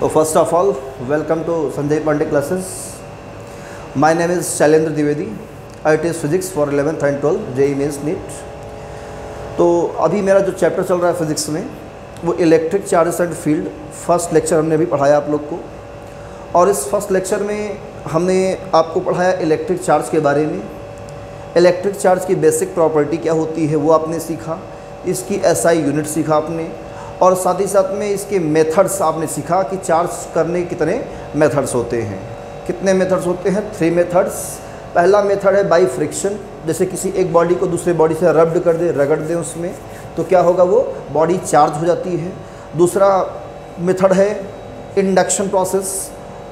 So first of all, welcome to Sanjay Pandey classes. My name is Shailendra Dwivedi. I teach physics for 11th and 12th JEE Mains NEET. तो अभी मेरा जो chapter चल रहा है physics में वो electric charges and field first lecture हमने अभी पढ़ाया आप लोग को। और इस फर्स्ट लेक्चर में हमने आपको पढ़ाया इलेक्ट्रिक चार्ज के बारे में। इलेक्ट्रिक चार्ज की बेसिक प्रॉपर्टी क्या होती है वो आपने सीखा, इसकी SI यूनिट सीखा आपने, और साथ ही साथ में इसके मेथड्स आपने सीखा कि चार्ज करने कितने मेथड्स होते हैं। कितने मेथड्स होते हैं? 3 मेथड्स। पहला मेथड है बाई फ्रिक्शन, जैसे किसी एक बॉडी को दूसरे बॉडी से रब्ड कर दे, रगड़ दे उसमें, तो क्या होगा, वो बॉडी चार्ज हो जाती है। दूसरा मेथड है इंडक्शन प्रोसेस,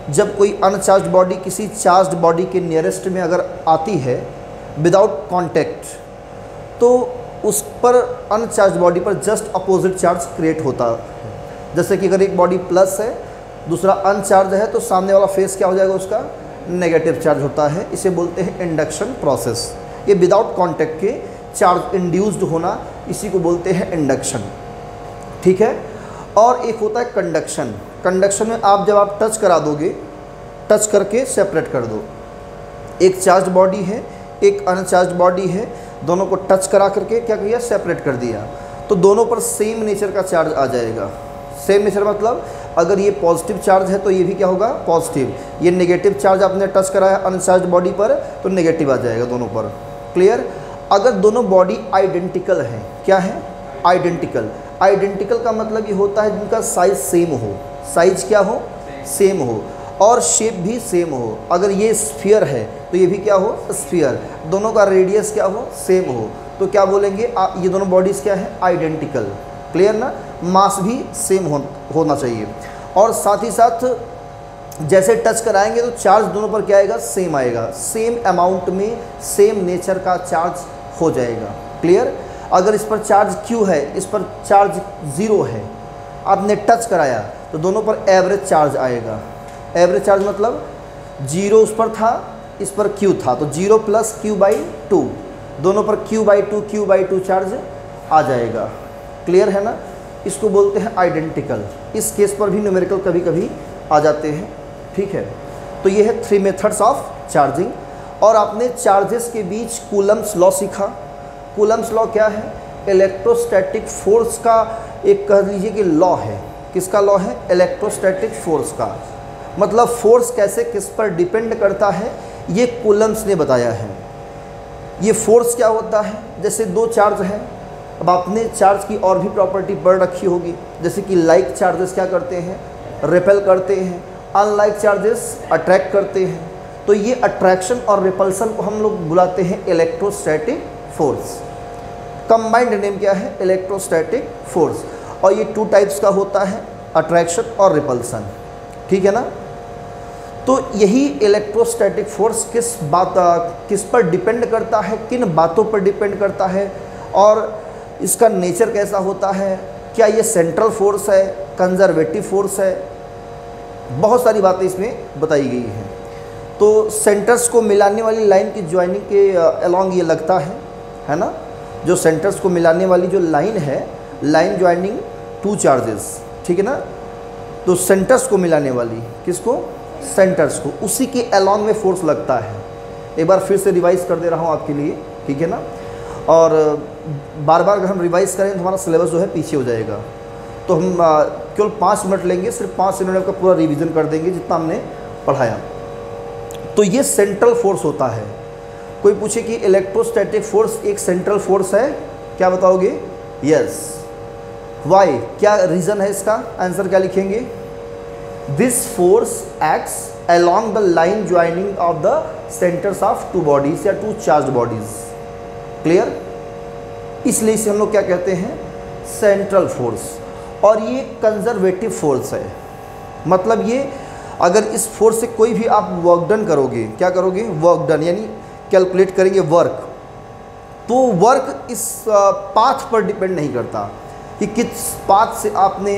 जब कोई अनचार्ज बॉडी किसी चार्ज बॉडी के नियरेस्ट में अगर आती है विदाउट कॉन्टैक्ट, तो उस पर अनचार्ज बॉडी पर जस्ट अपोजिट चार्ज क्रिएट होता है। जैसे कि अगर एक बॉडी प्लस है दूसरा अनचार्ज है तो सामने वाला फेस क्या हो जाएगा, उसका नेगेटिव चार्ज होता है। इसे बोलते हैं इंडक्शन प्रोसेस। ये विदाउट कांटेक्ट के चार्ज इंड्यूस्ड होना, इसी को बोलते हैं इंडक्शन। ठीक है। और एक होता है कंडक्शन। कंडक्शन में जब आप टच करा दोगे, टच करके सेपरेट कर दो, एक चार्ज बॉडी है एक अनचार्ज बॉडी है, दोनों को टच करा करके क्या किया, सेपरेट कर दिया, तो दोनों पर सेम नेचर का चार्ज आ जाएगा। सेम नेचर मतलब अगर ये पॉजिटिव चार्ज है तो ये भी क्या होगा, पॉजिटिव। ये नेगेटिव चार्ज आपने टच कराया अनचार्ज बॉडी पर तो नेगेटिव आ जाएगा दोनों पर। क्लियर। अगर दोनों बॉडी आइडेंटिकल हैं, क्या है, आइडेंटिकल। आइडेंटिकल का मतलब ये होता है जिनका साइज सेम हो, साइज क्या हो, सेम हो, और शेप भी सेम हो। अगर ये स्फीयर है तो ये भी क्या हो, स्फीयर। दोनों का रेडियस क्या हो, सेम हो, तो क्या बोलेंगे, ये दोनों बॉडीज़ क्या है, आइडेंटिकल। क्लियर ना। मास भी सेम होना चाहिए, और साथ ही साथ जैसे टच कराएंगे तो चार्ज दोनों पर क्या आएगा, सेम आएगा। सेम अमाउंट में सेम नेचर का चार्ज हो जाएगा। क्लियर। अगर इस पर चार्ज Q है, इस पर चार्ज 0 है, आपने टच कराया तो दोनों पर एवरेज चार्ज आएगा। एवरेज चार्ज मतलब 0 उस पर था, इस पर Q था, तो 0 + Q/2, दोनों पर Q/2 चार्ज आ जाएगा। क्लियर है ना। इसको बोलते हैं आइडेंटिकल। इस केस पर भी न्यूमेरिकल कभी कभी आ जाते हैं। ठीक है। तो ये है 3 मेथड्स ऑफ चार्जिंग। और आपने चार्जेस के बीच कूलम्स लॉ सीखा। कूलम्स लॉ क्या है, इलेक्ट्रोस्टैटिक फोर्स का एक कह लीजिए कि लॉ है। किसका लॉ है, इलेक्ट्रोस्टैटिक फोर्स का। मतलब फोर्स कैसे किस पर डिपेंड करता है ये कूलम्स ने बताया है। ये फोर्स क्या होता है, जैसे 2 चार्ज हैं, अब आपने चार्ज की और भी प्रॉपर्टी पढ़ रखी होगी, जैसे कि लाइक चार्जेस क्या करते हैं, रिपेल करते हैं, अनलाइक चार्जेस अट्रैक्ट करते हैं। तो ये अट्रैक्शन और रिपल्सन को हम लोग बुलाते हैं इलेक्ट्रोस्टैटिक फोर्स। कंबाइंड नेम क्या है, इलेक्ट्रोस्टैटिक फोर्स। और ये 2 टाइप्स का होता है, अट्रैक्शन और रिपल्सन। ठीक है ना। तो यही इलेक्ट्रोस्टैटिक फोर्स किस पर डिपेंड करता है, किन बातों पर डिपेंड करता है, और इसका नेचर कैसा होता है, क्या ये सेंट्रल फोर्स है, कंजर्वेटिव फोर्स है, बहुत सारी बातें इसमें बताई गई हैं। तो सेंटर्स को मिलाने वाली लाइन की ज्वाइनिंग के अलोंग ये लगता है ना, जो सेंटर्स को मिलाने वाली जो लाइन है, लाइन ज्वाइनिंग 2 चार्जेस। ठीक है ना। तो सेंटर्स को मिलाने वाली, किसको, सेंटर्स को, उसी के अलोंग में फोर्स लगता है। एक बार फिर से रिवाइज कर दे रहा हूँ आपके लिए। ठीक है ना। और बार बार अगर हम रिवाइज करें तो हमारा सिलेबस जो है पीछे हो जाएगा। तो हम केवल 5 मिनट लेंगे, सिर्फ 5 मिनट का पूरा रिवीजन कर देंगे जितना हमने पढ़ाया। तो ये सेंट्रल फोर्स होता है। कोई पूछे कि इलेक्ट्रोस्टैटिक फोर्स एक सेंट्रल फोर्स है, क्या बताओगे, यस। वाई, क्या रीज़न है इसका, आंसर क्या लिखेंगे, this force acts along the line joining of the centers of 2 bodies या 2 charged bodies। क्लियर। इसलिए इसे हम लोग क्या कहते हैं, सेंट्रल फोर्स। और ये कंजर्वेटिव फोर्स है। मतलब ये अगर इस फोर्स से कोई भी आप वर्क डन करोगे, क्या करोगे, वर्क डन यानी कैलकुलेट करेंगे वर्क, तो वर्क इस पाथ पर डिपेंड नहीं करता कि किस पाथ से आपने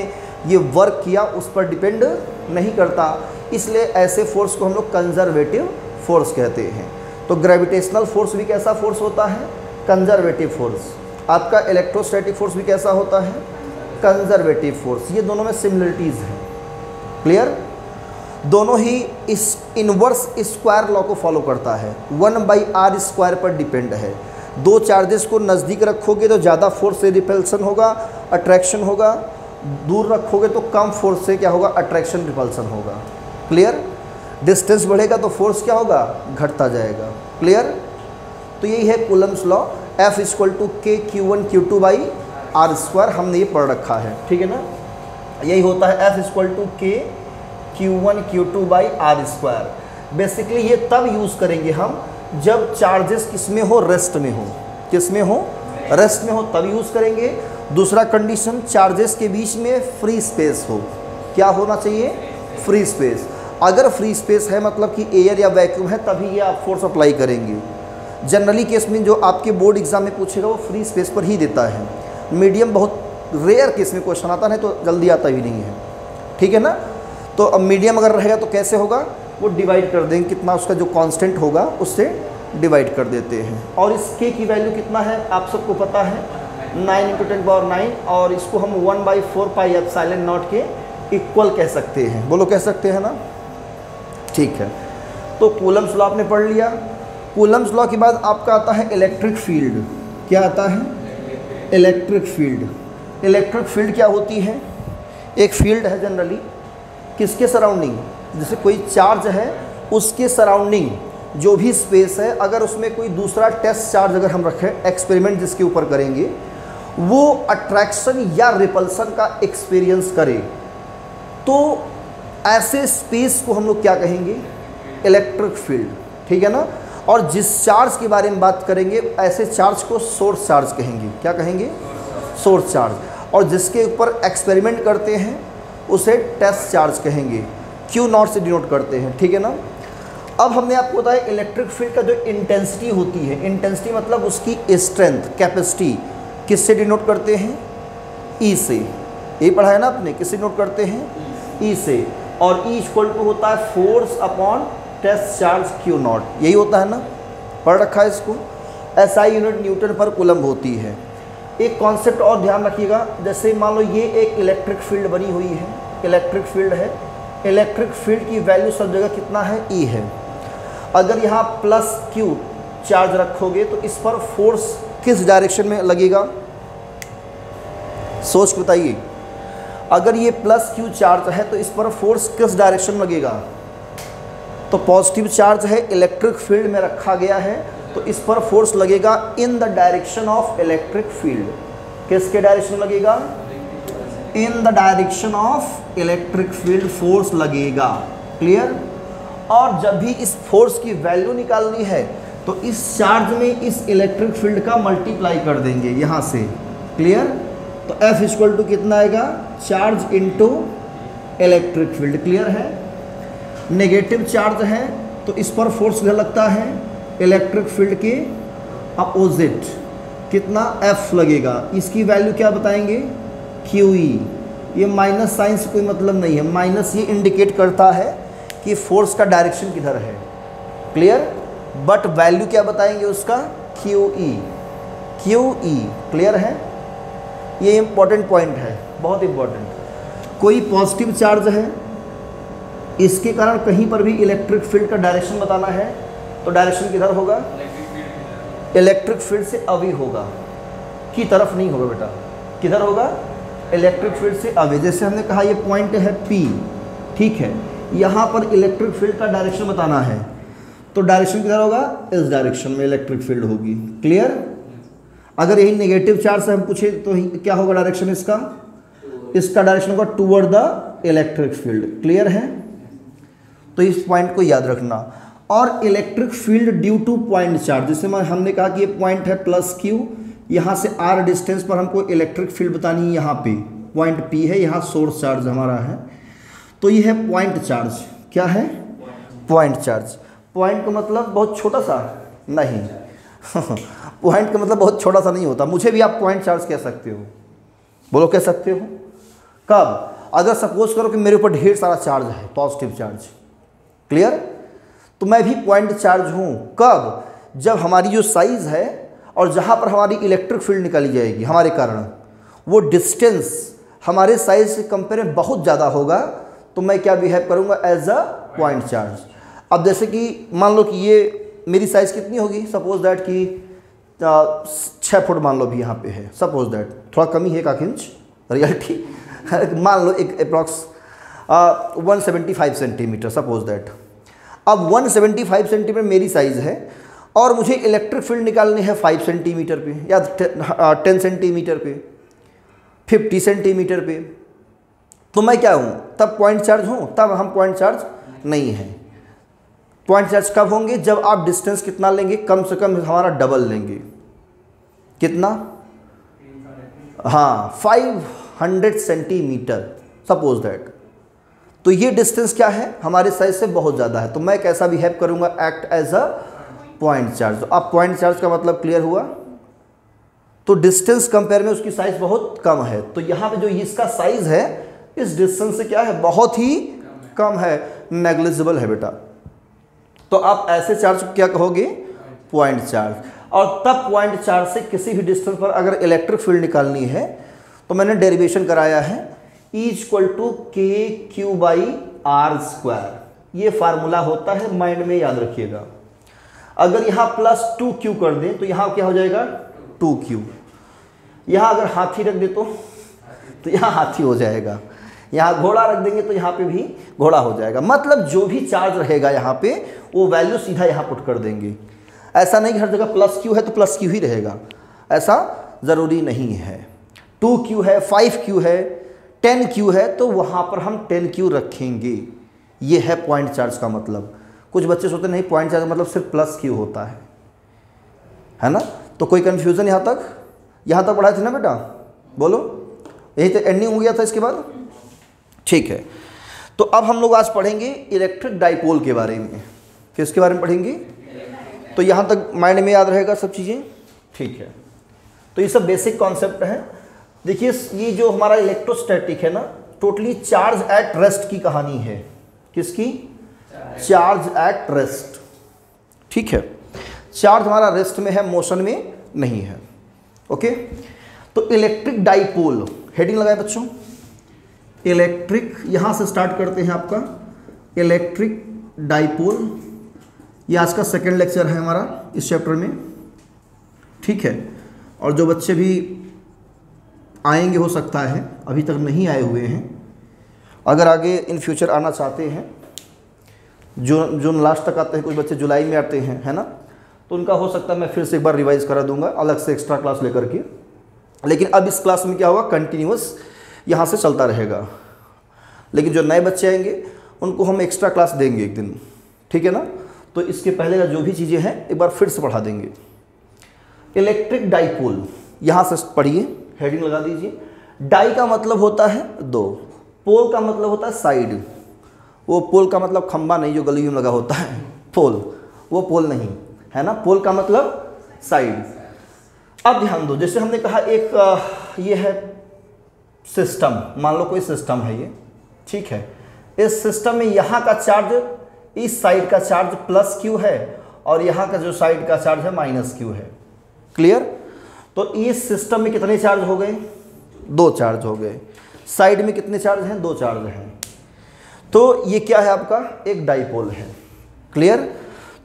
ये वर्क किया, उस पर डिपेंड नहीं करता। इसलिए ऐसे फोर्स को हम लोग कंजर्वेटिव फोर्स कहते हैं। तो ग्रेविटेशनल फोर्स भी कैसा फोर्स होता है, कंजर्वेटिव फोर्स। आपका इलेक्ट्रोस्टैटिक फोर्स भी कैसा होता है, कंजर्वेटिव फोर्स। ये दोनों में सिमिलरिटीज़ हैं। क्लियर। दोनों ही इस इनवर्स स्क्वायर लॉ को फॉलो करता है, 1/r² पर डिपेंड है। दो चार्जेस को नज़दीक रखोगे तो ज़्यादा फोर्स से रिपल्सन होगा, अट्रैक्शन होगा, दूर रखोगे तो कम फोर्स से क्या होगा, अट्रैक्शन रिपल्सन होगा। क्लियर। डिस्टेंस बढ़ेगा तो फोर्स क्या होगा, घटता जाएगा। क्लियर। तो यही है Coulomb's law, F = K Q1 Q2/r², हमने ये पढ़ रखा है, ठीक है ना। यही होता है F = K Q1 Q2/r²। Basically ये तब यूज़ करेंगे हम जब चार्जेस किस में हो, रेस्ट में हो। किस में हो, रेस्ट में हो, तब यूज़ करेंगे। दूसरा कंडीशन, चार्जेस के बीच में फ्री स्पेस हो। क्या होना चाहिए, फ्री स्पेस। अगर फ्री स्पेस है मतलब कि एयर या वैक्यूम है, तभी ये आप फोर्स अप्लाई करेंगे। जनरली केस में जो आपके बोर्ड एग्जाम में पूछेगा वो फ्री स्पेस पर ही देता है। मीडियम बहुत रेयर केस में क्वेश्चन आता है, तो जल्दी आता भी नहीं है, ठीक है ना। तो अब मीडियम अगर रहेगा तो कैसे होगा, वो डिवाइड कर देंगे, कितना उसका जो कांस्टेंट होगा उससे डिवाइड कर देते हैं। और इस k की वैल्यू कितना है आप सबको पता है, 9 × 10⁹, और इसको हम 1/4πε0 के इक्वल कह सकते हैं। बोलो कह सकते हैं ना, ठीक है। तो कूलम्स लॉ आपने पढ़ लिया। कूलम्स लॉ के बाद आपका आता है इलेक्ट्रिक फील्ड। क्या आता है, इलेक्ट्रिक फील्ड। इलेक्ट्रिक फील्ड क्या होती है, एक फील्ड है जनरली किसके सराउंडिंग, जैसे कोई चार्ज है उसके सराउंडिंग जो भी स्पेस है, अगर उसमें कोई दूसरा टेस्ट चार्ज अगर हम रखें, एक्सपेरिमेंट जिसके ऊपर करेंगे, वो अट्रैक्शन या रिपल्सन का एक्सपीरियंस करे, तो ऐसे स्पेस को हम लोग क्या कहेंगे, इलेक्ट्रिक फील्ड, ठीक है ना। और जिस चार्ज के बारे में बात करेंगे, ऐसे चार्ज को सोर्स चार्ज कहेंगे। क्या कहेंगे, सोर्स चार्ज। और जिसके ऊपर एक्सपेरिमेंट करते हैं उसे टेस्ट चार्ज कहेंगे, Q0 से डिनोट करते हैं, ठीक है ना। अब हमने आपको बताया इलेक्ट्रिक फील्ड का जो इंटेंसिटी होती है, इंटेंसिटी मतलब उसकी स्ट्रेंथ, कैपेसिटी, किससे डिनोट करते हैं, E से। यही पढ़ा है ना आपने, किससे डिनोट करते हैं, E से। और E = होता है force upon test charge Q0, यही होता है ना, पढ़ रखा है इसको। SI यूनिट न्यूटन पर कूलम्ब होती है। एक कॉन्सेप्ट और ध्यान रखिएगा, जैसे मान लो ये एक इलेक्ट्रिक फील्ड बनी हुई है, इलेक्ट्रिक फील्ड है, इलेक्ट्रिक फील्ड की वैल्यू सब जगह कितना है, E है। अगर यहाँ +Q चार्ज रखोगे तो इस पर फोर्स किस डायरेक्शन में लगेगा, सोच के बताइए। अगर ये +Q चार्ज है तो इस पर फोर्स किस डायरेक्शन में लगेगा, तो पॉजिटिव चार्ज है, इलेक्ट्रिक फील्ड में रखा गया है, तो इस पर फोर्स लगेगा in the direction of electric field. किसके डायरेक्शन में लगेगा, in the direction of electric field force लगेगा। क्लियर। और जब भी इस फोर्स की वैल्यू निकालनी है तो इस चार्ज में इस इलेक्ट्रिक फील्ड का मल्टीप्लाई कर देंगे यहाँ से। क्लियर। तो F = कितना आएगा, charge into electric field. Clear है। नेगेटिव चार्ज है तो इस पर फोर्स लगता है इलेक्ट्रिक फील्ड के अपोजिट, कितना, F लगेगा। इसकी वैल्यू क्या बताएंगे, QE। ये माइनस साइन से कोई मतलब नहीं है, माइनस ये इंडिकेट करता है कि फोर्स का डायरेक्शन किधर है। क्लियर। बट वैल्यू क्या बताएंगे उसका, QE। क्लियर है। ये इंपॉर्टेंट पॉइंट है, बहुत इंपॉर्टेंट। कोई पॉजिटिव चार्ज है, इसके कारण कहीं पर भी इलेक्ट्रिक फील्ड का डायरेक्शन बताना है, तो डायरेक्शन किधर होगा, इलेक्ट्रिक फील्ड से अवे होगा, की तरफ नहीं होगा बेटा, किधर होगा, इलेक्ट्रिक फील्ड से अवे। जैसे हमने कहा ये पॉइंट है P, ठीक है, यहाँ पर इलेक्ट्रिक फील्ड का डायरेक्शन बताना है, तो डायरेक्शन किधर होगा, इस डायरेक्शन में इलेक्ट्रिक फील्ड होगी। क्लियर। अगर यही नेगेटिव चार्ज से हम पूछे तो क्या होगा डायरेक्शन इसका, इसका डायरेक्शन होगा toward the electric field. Clear है। तो इस पॉइंट को याद रखना। और electric field due two point charge, जैसे हमने कहा कि ये पॉइंट है +Q, यहाँ से R डिस्टेंस पर हमको इलेक्ट्रिक फील्ड बतानी है, यहाँ पे पॉइंट P है, यहाँ सोर्स चार्ज हमारा है, तो ये है पॉइंट चार्ज। क्या है, पॉइंट चार्ज। पॉइंट का मतलब बहुत छोटा सा नहीं पॉइंट का मतलब बहुत छोटा सा नहीं होता। मुझे भी आप पॉइंट चार्ज कह सकते हो, बोलो कह सकते हो। कब, अगर सपोज करो कि मेरे ऊपर ढेर सारा चार्ज है, पॉजिटिव चार्ज। क्लियर। तो मैं भी पॉइंट चार्ज हूँ। कब, जब हमारी जो साइज़ है और जहाँ पर हमारी इलेक्ट्रिक फील्ड निकाली जाएगी हमारे कारण, वो डिस्टेंस हमारे साइज़ से कंपेयर में बहुत ज़्यादा होगा, तो मैं क्या बिहेव करूँगा, एज अ पॉइंट चार्ज। अब जैसे कि मान लो कि ये मेरी साइज़ कितनी होगी, सपोज दैट कि 6 फुट मान लो भी यहाँ पे है, सपोज दैट थोड़ा कमी है 1 इंच रियलिटी मान लो एक अप्रॉक्स 175 सेंटीमीटर सपोज दैट। अब 175 सेंटीमीटर मेरी साइज़ है और मुझे इलेक्ट्रिक फील्ड निकालनी है 5 सेंटीमीटर पे या 10 सेंटीमीटर पे, 50 सेंटीमीटर पे, तो मैं क्या हूँ, तब पॉइंट चार्ज हूँ, तब हम पॉइंट चार्ज नहीं हैं। पॉइंट चार्ज कब होंगे, जब आप डिस्टेंस कितना लेंगे, कम से कम हमारा डबल लेंगे, कितना, हाँ 500 सेंटीमीटर सपोज दैट। तो ये डिस्टेंस क्या है, हमारे साइज से बहुत ज़्यादा है, तो मैं कैसा बिहेव करूँगा, act as a point charge. तो अब पॉइंट चार्ज का मतलब क्लियर हुआ। तो डिस्टेंस कंपेयर में उसकी साइज़ बहुत कम है, तो यहाँ पे जो इसका साइज़ है इस डिस्टेंस से क्या है, बहुत ही कम है, नेग्लिजिबल है बेटा। तो आप ऐसे चार्ज को क्या कहोगे, पॉइंट चार्ज। और तब पॉइंट चार्ज से किसी भी डिस्टेंस पर अगर इलेक्ट्रिक फील्ड निकालनी है तो मैंने डेरिवेशन कराया है, E=KQ/R²। ये फार्मूला होता है, माइंड में याद रखिएगा। अगर यहाँ +2Q कर दें तो यहाँ क्या हो जाएगा, 2Q। यहाँ अगर हाथी रख दे तो यहाँ हाथी हो जाएगा, यहाँ घोड़ा रख देंगे तो यहाँ पे भी घोड़ा हो जाएगा। मतलब जो भी चार्ज रहेगा यहाँ पे वो वैल्यू सीधा यहाँ पुट कर देंगे। ऐसा नहीं कि हर जगह +Q है तो +Q ही रहेगा, ऐसा ज़रूरी नहीं है। 2Q है, 5Q है, 10Q है, तो वहाँ पर हम 10Q रखेंगे। ये है पॉइंट चार्ज का मतलब। कुछ बच्चे सोचते नहीं पॉइंट चार्ज का मतलब सिर्फ +Q होता है ना। तो कोई कन्फ्यूज़न यहाँ तक पढ़ाए थे ना बेटा, बोलो, यही तो एंडिंग हो गया था इसके बाद, ठीक है। तो अब हम लोग आज पढ़ेंगे इलेक्ट्रिक डाइपोल के बारे में। किसके बारे में पढ़ेंगे, तो यहाँ तक माइंड में याद रहेगा सब चीज़ें, ठीक है। तो ये सब बेसिक कॉन्सेप्ट है। देखिए ये जो हमारा इलेक्ट्रोस्टैटिक है ना, टोटली चार्ज एट रेस्ट की कहानी है। किसकी, चार्ज एट रेस्ट, ठीक है। चार्ज हमारा रेस्ट में है, मोशन में नहीं है, ओके। तो इलेक्ट्रिक डाइपोल, हेडिंग लगाए बच्चों, इलेक्ट्रिक, यहाँ से स्टार्ट करते हैं आपका इलेक्ट्रिक डाइपोल। ये आज का सेकेंड लेक्चर है हमारा इस चैप्टर में, ठीक है। और जो बच्चे भी आएंगे, हो सकता है अभी तक नहीं आए हुए हैं, अगर आगे इन फ्यूचर आना चाहते हैं, जून लास्ट तक आते हैं, कुछ बच्चे जुलाई में आते हैं, है ना, तो उनका हो सकता है मैं फिर से एक बार रिवाइज करा दूंगा अलग से एक्स्ट्रा क्लास लेकर के। लेकिन अब इस क्लास में क्या होगा, कंटिन्यूअस यहाँ से चलता रहेगा। लेकिन जो नए बच्चे आएंगे उनको हम एक्स्ट्रा क्लास देंगे एक दिन, ठीक है ना। तो इसके पहले का जो भी चीज़ें हैं एक बार फिर से पढ़ा देंगे। इलेक्ट्रिक डाइपोल, यहाँ से पढ़िए, हेडिंग लगा दीजिए। डाई का मतलब होता है 2, पोल का मतलब होता है साइड। वो पोल का मतलब खंबा नहीं जो गलियों में लगा होता है, पोल, वो पोल नहीं है ना। पोल का मतलब साइड। अब ध्यान दो, जैसे हमने कहा एक ये है सिस्टम, मान लो कोई सिस्टम है ये, ठीक है। इस सिस्टम में यहाँ का चार्ज, इस साइड का चार्ज +Q है और यहाँ का जो साइड का चार्ज है -Q है, क्लियर। तो इस सिस्टम में कितने चार्ज हो गए, 2 चार्ज हो गए। साइड में कितने चार्ज हैं, 2 चार्ज हैं। तो ये क्या है आपका, एक डाइपोल है, क्लियर।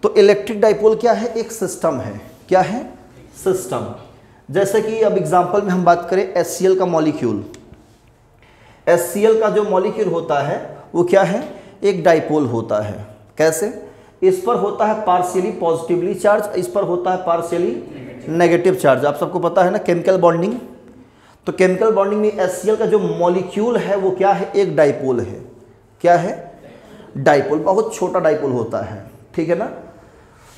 तो इलेक्ट्रिक डाइपोल क्या है, एक सिस्टम है। क्या है, सिस्टम। जैसे कि अब एग्जांपल में हम बात करें HCl का मॉलिक्यूल, HCl का जो मॉलिक्यूल होता है वो क्या है, एक डाइपोल होता है। कैसे, इस पर होता है पार्शियली पॉजिटिवली चार्ज, इस पर होता है पार्शियली नेगेटिव चार्ज। आप सबको पता है ना केमिकल बॉन्डिंग। तो केमिकल बॉन्डिंग में HCl का जो मॉलिक्यूल है वो क्या है, एक डाइपोल है। क्या है, डाइपोल, बहुत छोटा डाइपोल होता है, ठीक है ना।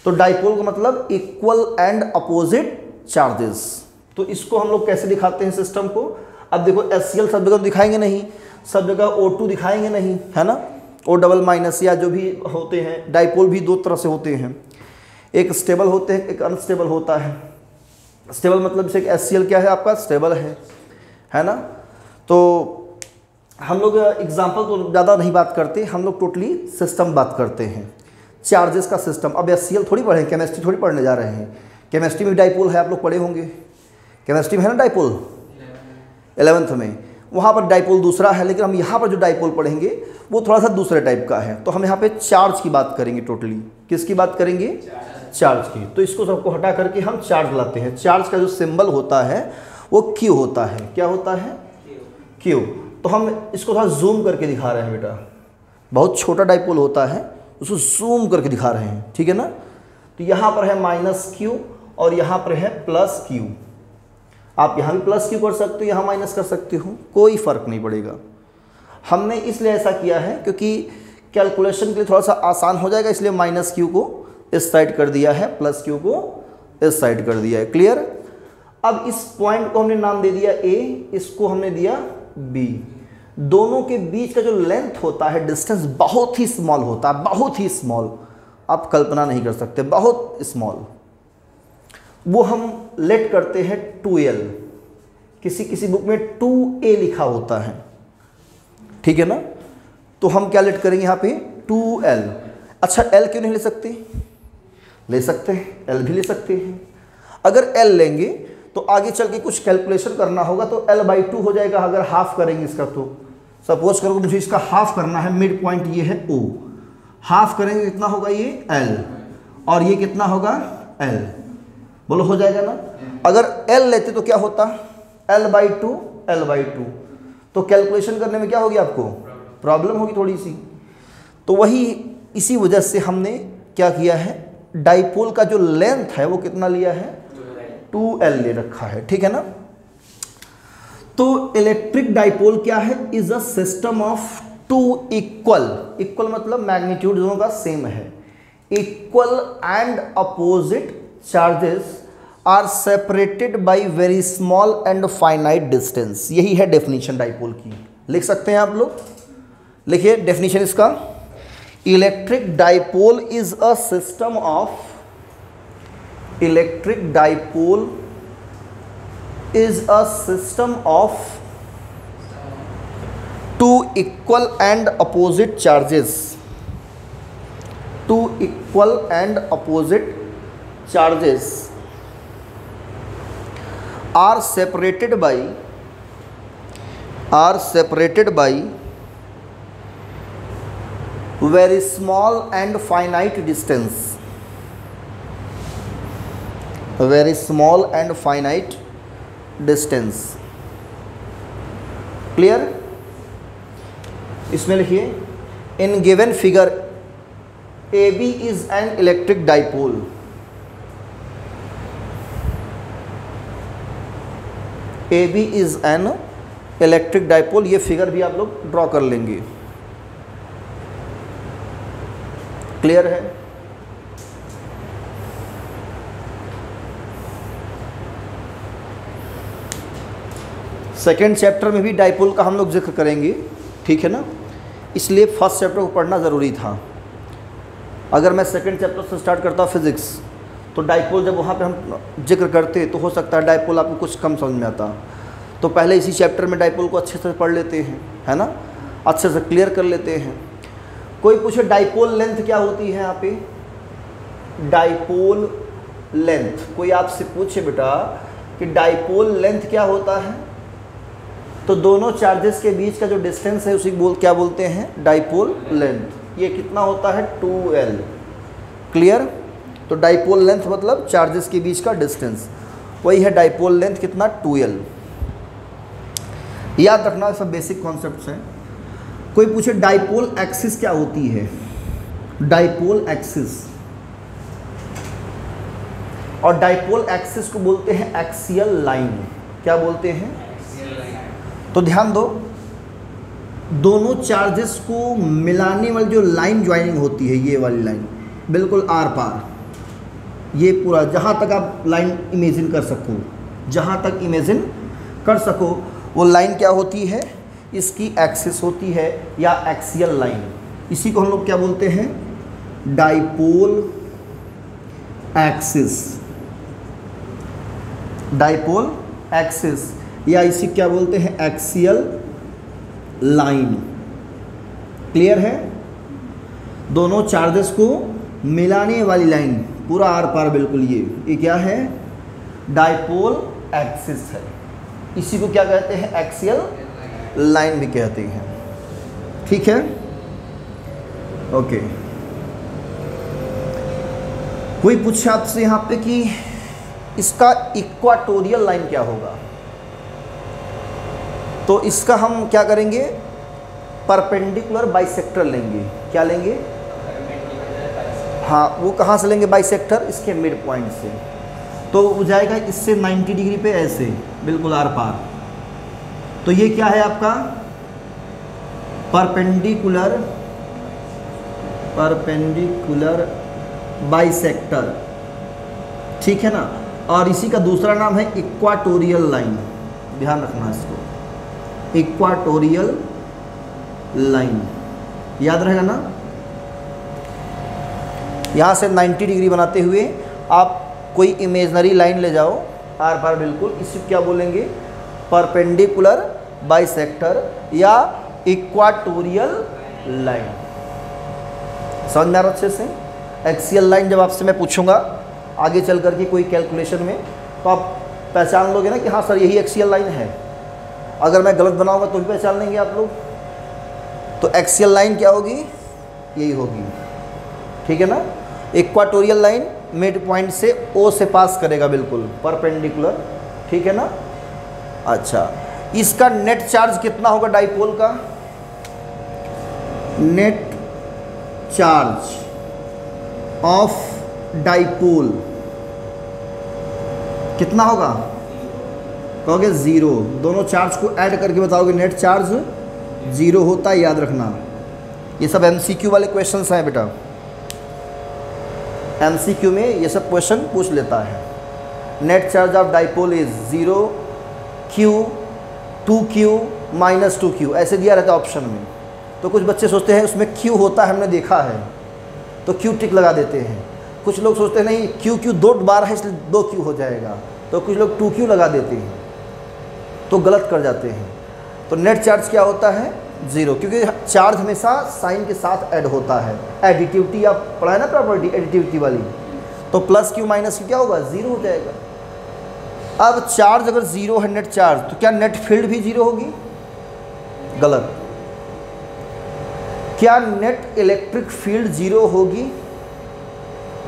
तो डाइपोल का मतलब इक्वल एंड अपोजिट चार्जेस। तो इसको हम लोग कैसे दिखाते हैं सिस्टम को। अब देखो HCl सब जगह दिखाएंगे नहीं, सब जगह O2 दिखाएंगे नहीं, है ना। O⸻- या जो भी होते हैं, डाइपोल भी 2 तरह से होते हैं, एक स्टेबल होते हैं, एक अनस्टेबल होता है। स्टेबल मतलब जैसे HCl क्या है आपका, स्टेबल है ना। तो हम लोग एग्जाम्पल तो ज़्यादा नहीं बात करते, हम लोग टोटली सिस्टम बात करते हैं, चार्जेस का सिस्टम। अब HCl थोड़ी पढ़े, केमिस्ट्री थोड़ी पढ़ने जा रहे हैं। केमिस्ट्री में डाइपोल है, आप लोग पढ़े होंगे, केमिस्ट्री में है ना डाइपोल, 11th में। वहाँ पर डाइपोल दूसरा है, लेकिन हम यहाँ पर जो डाइपोल पढ़ेंगे वो थोड़ा सा दूसरे टाइप का है। तो हम यहाँ पे चार्ज की बात करेंगे, टोटली किसकी बात करेंगे, चार्ज की। तो इसको सबको हटा करके हम चार्ज लाते हैं। चार्ज का जो सिंबल होता है वो क्यू होता है। क्या होता है, क्यू। तो हम इसको थोड़ा जूम करके दिखा रहे हैं बेटा, बहुत छोटा डाइपोल होता है, उसको जूम करके दिखा रहे हैं, ठीक है ना। तो यहाँ पर है माइनस क्यू और यहाँ पर है प्लस क्यू। आप यहाँ भी प्लस क्यू कर सकते हो, यहाँ माइनस कर सकते हो, कोई फर्क नहीं पड़ेगा। हमने इसलिए ऐसा किया है क्योंकि कैलकुलेशन के लिए थोड़ा सा आसान हो जाएगा, इसलिए माइनस क्यू को इस साइड कर दिया है, प्लस क्यू को इस साइड कर दिया है। क्लियर। अब इस पॉइंट को हमने नाम दे दिया ए, इसको हमने दिया बी। दोनों के बीच का जो लेंथ होता है, डिस्टेंस बहुत ही स्मॉल होता है, बहुत ही स्मॉल, आप कल्पना नहीं कर सकते, बहुत स्मॉल। वो हम लेट करते हैं 2L, किसी किसी बुक में 2A लिखा होता है, ठीक है ना। तो हम क्या लेट करेंगे यहाँ पे 2L। अच्छा L क्यों नहीं ले सकते, ले सकते हैं, L भी ले सकते हैं। अगर L लेंगे तो आगे चल के कुछ कैलकुलेशन करना होगा तो L/2 हो जाएगा। अगर हाफ करेंगे इसका, तो सपोज करो मुझे इसका हाफ करना है, मिड पॉइंट ये है O, हाफ करेंगे कितना होगा ये L, और ये कितना होगा L, बोलो हो जाएगा ना। अगर L लेते तो क्या होता, L/2 L/2, तो कैलकुलेशन करने में क्या होगी, आपको प्रॉब्लम होगी थोड़ी सी। तो वही इसी वजह से हमने क्या किया है, डाइपोल का जो लेंथ है वो कितना लिया है, 2L ले रखा है, ठीक है ना। तो इलेक्ट्रिक डाइपोल क्या है, is a system of two equal मतलब मैग्नीट्यूड दोनों का सेम है, equal and opposite charges are separated by very small and finite distance. यही है डेफिनेशन डाइपोल की। लिख सकते हैं आप लोग, लिखिए डेफिनेशन इसका। Electric dipole is a system of, electric dipole is a system of two equal and opposite charges, two equal and opposite charges are separated by very small and finite distance, very small and finite distance. Clear. इसमें लिखिए, in given figure AB is an electric dipole, AB is an electric dipole. ये figure भी आप लोग draw कर लेंगे। Clear है। Second chapter में भी डाइपोल का हम लोग जिक्र करेंगे, ठीक है ना, इसलिए फर्स्ट चैप्टर को पढ़ना ज़रूरी था। अगर मैं सेकेंड चैप्टर से स्टार्ट करता फिज़िक्स, तो डाइपोल जब वहाँ पे हम जिक्र करते तो हो सकता है डाइपोल आपको कुछ कम समझ में आता। तो पहले इसी चैप्टर में डाइपोल को अच्छे से पढ़ लेते हैं, है ना, अच्छे से क्लियर कर लेते हैं। कोई पूछे डाइपोल लेंथ क्या होती है, यहाँ पे डाइपोल लेंथ, कोई आपसे पूछे बेटा कि डाइपोल लेंथ क्या होता है, तो दोनों चार्जेस के बीच का जो डिस्टेंस है उसी क्या बोलते हैं, डाइपोल लेंथ। ये कितना होता है, 2L। क्लियर। तो डाइपोल लेंथ मतलब चार्जेस के बीच का डिस्टेंस, वही है डाइपोल लेंथ कितना, 2L। याद रखना, सब बेसिक कॉन्सेप्ट्स हैं। कोई पूछे डाइपोल एक्सिस क्या होती है, डाइपोल एक्सिस, और डाइपोल एक्सिस को बोलते हैं एक्सियल लाइन। क्या बोलते हैं, तो ध्यान दो, दोनों चार्जेस को मिलाने वाली जो लाइन ज्वाइनिंग होती है, ये वाली लाइन बिल्कुल आर पार, ये पूरा जहाँ तक आप लाइन इमेजिन कर सको, जहाँ तक इमेजिन कर सको, वो लाइन क्या होती है, इसकी एक्सिस होती है या एक्सियल लाइन। इसी को हम लोग क्या बोलते हैं, डाइपोल एक्सिस, डाइपोल एक्सिस, या इसी क्या बोलते हैं, एक्सियल लाइन। क्लियर है। दोनों चार्जेस को मिलाने वाली लाइन पूरा आर पार बिल्कुल, ये क्या है, डाइपोल एक्सिस है। इसी को क्या कहते हैं, एक्सियल लाइन भी कहते हैं। ठीक है, ओके। कोई पूछे आपसे यहाँ पे कि इसका इक्वाटोरियल लाइन क्या होगा, तो इसका हम क्या करेंगे, परपेंडिकुलर बाइसेक्टर लेंगे। क्या लेंगे? हाँ, वो कहाँ से लेंगे बाइसेक्टर? इसके मिड पॉइंट से। तो हो जाएगा इससे 90 डिग्री पे ऐसे बिल्कुल आर पार। तो ये क्या है आपका परपेंडिकुलर बाइसेक्टर। ठीक है ना। और इसी का दूसरा नाम है इक्वाटोरियल लाइन। ध्यान रखना इसको, इक्वाटोरियल लाइन याद रहेगा ना। यहाँ से 90 डिग्री बनाते हुए आप कोई इमेजनरी लाइन ले जाओ आर पार बिल्कुल, इसी क्या बोलेंगे, परपेंडिकुलर बाइसेक्टर या इक्वाटोरियल लाइन। समझ में आ रहा अच्छे से? एक्सियल लाइन जब आपसे मैं पूछूंगा आगे चल करके कोई कैलकुलेशन में, तो आप पहचान लोगे ना कि हाँ सर यही एक्सियल लाइन है। अगर मैं गलत बनाऊंगा तो भी पहचान लेंगे आप लोग। तो एक्सियल लाइन क्या होगी? यही होगी। ठीक है ना। इक्वाटोरियल लाइन मिड पॉइंट से ओ से पास करेगा बिल्कुल परपेंडिकुलर। ठीक है ना। अच्छा, इसका नेट चार्ज कितना होगा डाइपोल का? नेट चार्ज ऑफ डाइपोल कितना होगा? कहोगे 0। दोनों चार्ज को ऐड करके बताओगे नेट चार्ज 0 होता है, याद रखना। ये सब MCQ वाले क्वेश्चंस हैं बेटा, MCQ में ये सब क्वेश्चन पूछ लेता है। Net charge of dipole is 0 Q 2Q minus 2Q ऐसे दिया रहता है ऑप्शन में। तो कुछ बच्चे सोचते हैं उसमें Q होता है, हमने देखा है तो Q टिक लगा देते हैं। कुछ लोग सोचते हैं नहीं Q 2 बार है इसलिए 2Q हो जाएगा, तो कुछ लोग 2Q लगा देते हैं, तो गलत कर जाते हैं। तो नेट चार्ज क्या होता है? 0, क्योंकि चार्ज हमेशा साइन के साथ ऐड होता है। एडिटिविटी आप पढ़ा है ना प्रॉपर्टी, एडिटिविटी वाली। तो प्लस Q माइनस Q क्या होगा? 0 हो जाएगा। अब चार्ज अगर 0 है नेट चार्ज, तो क्या नेट फील्ड भी 0 होगी? गलत। क्या नेट इलेक्ट्रिक फील्ड 0 होगी?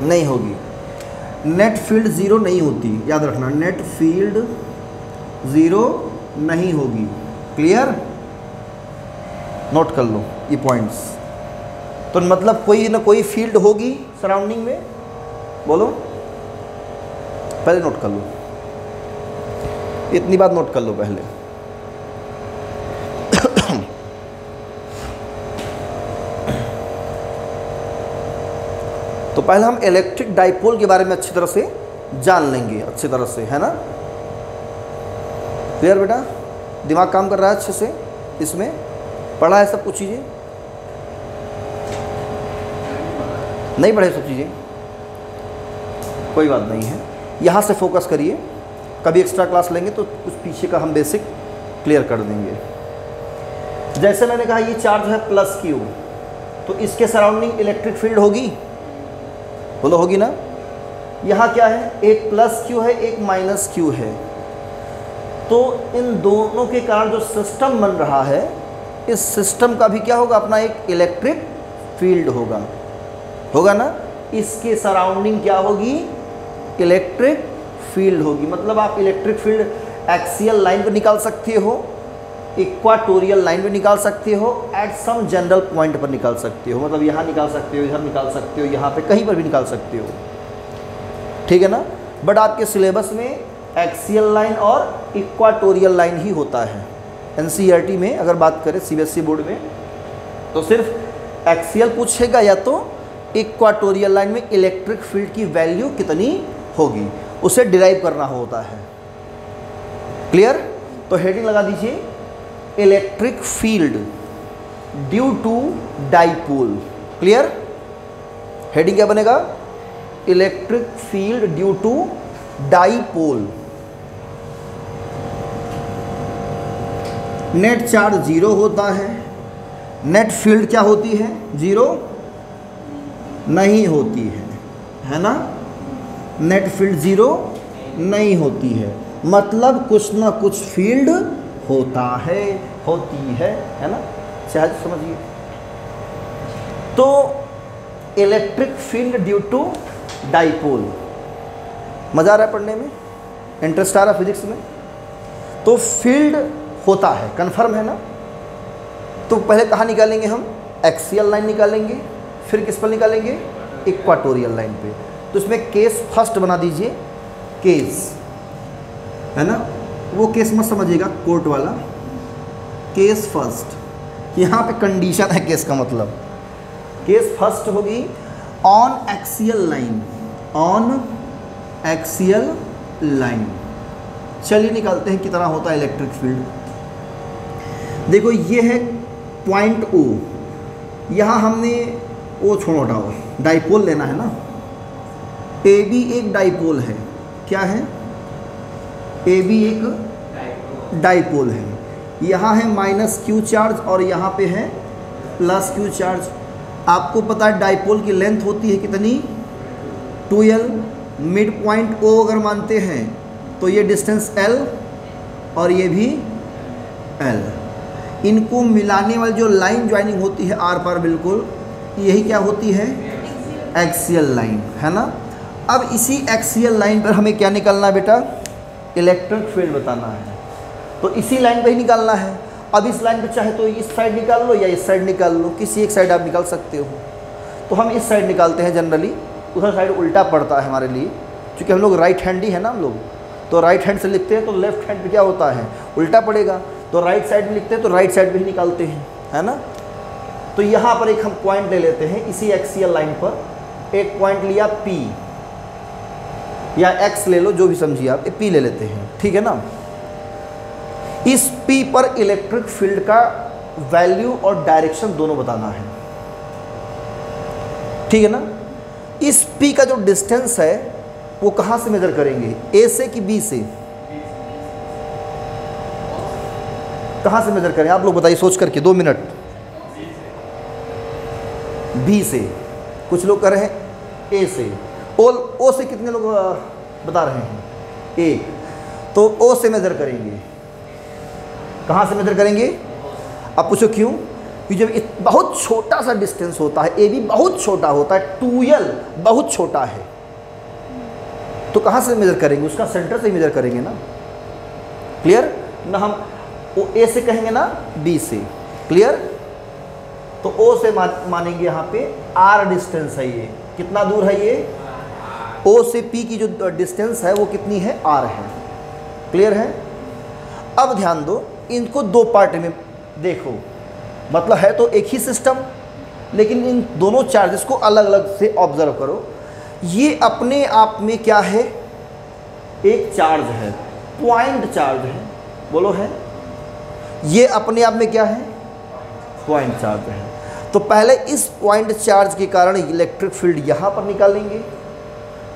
नहीं होगी। नेट फील्ड 0 नहीं होती, याद रखना। नेट फील्ड 0 नहीं होगी। क्लियर? नोट कर लो ये पॉइंट्स। तो मतलब कोई ना कोई फील्ड होगी सराउंडिंग में, बोलो। पहले नोट कर लो, इतनी बात नोट कर लो पहले। तो पहले हम इलेक्ट्रिक डाइपोल के बारे में अच्छी तरह से जान लेंगे, अच्छी तरह से, है ना। क्लियर बेटा? दिमाग काम कर रहा है अच्छे से? इसमें पढ़ा है सब कुछ चीज़ें? नहीं पढ़े सब चीज़ें? कोई बात नहीं है, यहाँ से फोकस करिए। कभी एक्स्ट्रा क्लास लेंगे तो कुछ पीछे का हम बेसिक क्लियर कर देंगे। जैसे मैंने कहा ये चार्ज है प्लस Q, तो इसके सराउंडिंग इलेक्ट्रिक फील्ड होगी, बोलो होगी ना। यहाँ क्या है? एक प्लस Q है, एक माइनस Q है। तो इन दोनों के कारण जो सिस्टम बन रहा है, इस सिस्टम का भी क्या होगा? अपना एक इलेक्ट्रिक फील्ड होगा, होगा ना। इसके सराउंडिंग क्या होगी? इलेक्ट्रिक फील्ड होगी। मतलब आप इलेक्ट्रिक फील्ड एक्सियल लाइन पे निकाल सकते हो, इक्वाटोरियल लाइन पे निकाल सकते हो, एट सम जनरल पॉइंट पर निकाल सकते हो। मतलब यहाँ निकाल सकते हो, इधर निकाल सकते हो, यहाँ पे कहीं पर भी निकाल सकते हो। ठीक है ना। बट आपके सिलेबस में एक्सियल लाइन और इक्वाटोरियल लाइन ही होता है। NCERT में अगर बात करें CBSE बोर्ड में, तो सिर्फ एक्सियल पूछेगा या तो इक्वाटोरियल लाइन में इलेक्ट्रिक फील्ड की वैल्यू कितनी होगी, उसे डिराइव करना होता है। क्लियर? तो हेडिंग लगा दीजिए, electric field due to dipole. Clear? Heading क्या बनेगा? Electric field due to dipole. Net charge 0 होता है, नेट फील्ड क्या होती है? 0 नहीं होती है ना। नेट फील्ड 0 नहीं होती है, मतलब कुछ ना कुछ फील्ड होता है, होती है ना, चाहे समझिए। तो electric field due to dipole, मज़ा आ रहा है पढ़ने में, इंटरेस्ट आ रहा है फिजिक्स में। तो फील्ड होता है, कन्फर्म है ना। तो पहले कहाँ निकालेंगे हम, एक्सियल लाइन निकालेंगे, फिर किस पर निकालेंगे, इक्वाटोरियल लाइन पे। तो इसमें केस फर्स्ट बना दीजिए, केस है ना, वो केस मत समझिएगा कोर्ट वाला, केस फर्स्ट। यहाँ पे कंडीशन है केस का मतलब, केस फर्स्ट होगी on axial line, on axial line. चलिए निकालते हैं कितना होता है इलेक्ट्रिक फील्ड। देखो ये है पॉइंट ओ, यहाँ हमने ओ छोड़ो हटाओ, डाइपोल लेना है ना। ए बी एक डाइपोल है, क्या है, ए बी एक डाइपोल है। यहाँ है माइनस क्यू चार्ज और यहाँ पे है प्लस क्यू चार्ज। आपको पता है डाइपोल की लेंथ होती है कितनी, 2l। मिड पॉइंट ओ अगर मानते हैं तो ये डिस्टेंस l और ये भी l। इनको मिलाने वाली जो लाइन ज्वाइनिंग होती है आर पार बिल्कुल, यही क्या होती है, एक्सियल लाइन, है ना। अब इसी एक्सियल लाइन पर हमें क्या निकालना है बेटा, इलेक्ट्रिक फील्ड बताना है। तो इसी लाइन पे ही निकालना है। अब इस लाइन पे चाहे तो इस साइड निकाल लो या इस साइड निकाल लो, किसी एक साइड आप निकाल सकते हो। तो हम इस साइड निकालते हैं जनरली, उधर साइड उल्टा पड़ता है हमारे लिए, क्योंकि हम लोग राइट हैंडी है ना हम लोग, तो राइट हैंड से लिखते हैं तो लेफ्ट हैंड पे क्या होता है, उल्टा पड़ेगा। तो राइट साइड में लिखते हैं तो राइट साइड पे ही निकालते हैं, है ना। तो यहाँ पर एक हम पॉइंट ले लेते हैं, इसी एक्सियल लाइन पर एक पॉइंट लिया P या X ले लो, जो भी समझिए आप, P ले लेते हैं, ठीक है ना। इस P पर इलेक्ट्रिक फील्ड का वैल्यू और डायरेक्शन दोनों बताना है, ठीक है ना। इस P का जो डिस्टेंस है वो कहाँ से मेजर करेंगे, A से कि B से, कहाँ से मेजर करें आप लोग बताइए सोच करके, 2 मिनट। B से, कुछ लोग कर रहे हैं A से। O से कितने लोग बता रहे हैं, 1। तो O से मेजर करेंगे, कहाँ से मेजर करेंगे। अब पूछो क्यों, कि जब बहुत छोटा सा डिस्टेंस होता है, AB बहुत छोटा होता है, 2l बहुत छोटा है, तो कहाँ से मेजर करेंगे, उसका सेंटर से ही मेजर करेंगे ना। क्लियर ना, हम A से कहेंगे ना B से, क्लियर। तो O से मानेंगे यहाँ पे R डिस्टेंस है, ये कितना दूर है, ये O से P की जो डिस्टेंस है वो कितनी है, R है, क्लियर है। अब ध्यान दो, इनको 2 पार्ट में देखो, मतलब है तो एक ही सिस्टम, लेकिन इन दोनों चार्जेस को अलग अलग से ऑब्जर्व करो। ये अपने आप में क्या है, एक चार्ज है, पॉइंट चार्ज है, बोलो है। ये अपने आप में क्या है, पॉइंट चार्ज है। तो पहले इस पॉइंट चार्ज के कारण इलेक्ट्रिक फील्ड यहाँ पर निकालेंगे,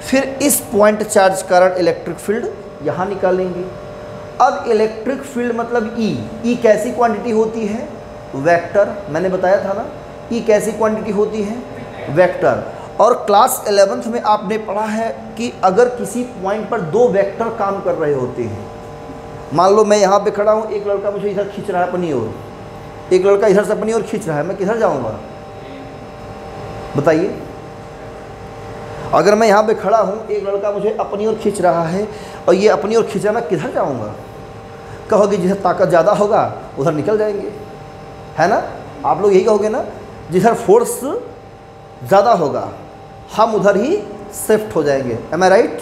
फिर इस पॉइंट चार्ज के कारण इलेक्ट्रिक फील्ड यहाँ निकालेंगे। अब इलेक्ट्रिक फील्ड मतलब E कैसी क्वांटिटी होती है, वेक्टर। मैंने बताया था ना, E कैसी क्वांटिटी होती है, वेक्टर। और क्लास 11th में आपने पढ़ा है कि अगर किसी पॉइंट पर 2 वेक्टर काम कर रहे होते हैं, मान लो मैं यहाँ पे खड़ा हूँ, एक लड़का मुझे इधर खींच रहा है अपनी ओर, एक लड़का इधर से अपनी ओर खींच रहा है, मैं किधर जाऊँगा बताइए। अगर मैं यहाँ पे खड़ा हूँ, एक लड़का मुझे अपनी ओर खींच रहा है और ये अपनी ओर खींच रहा है, मैं किधर जाऊँगा, कहोगे जिधर ताकत ज़्यादा होगा उधर निकल जाएंगे, है ना। आप लोग यही कहोगे ना, जिधर फोर्स ज़्यादा होगा हम उधर ही शिफ्ट हो जाएंगे, एम आई राइट।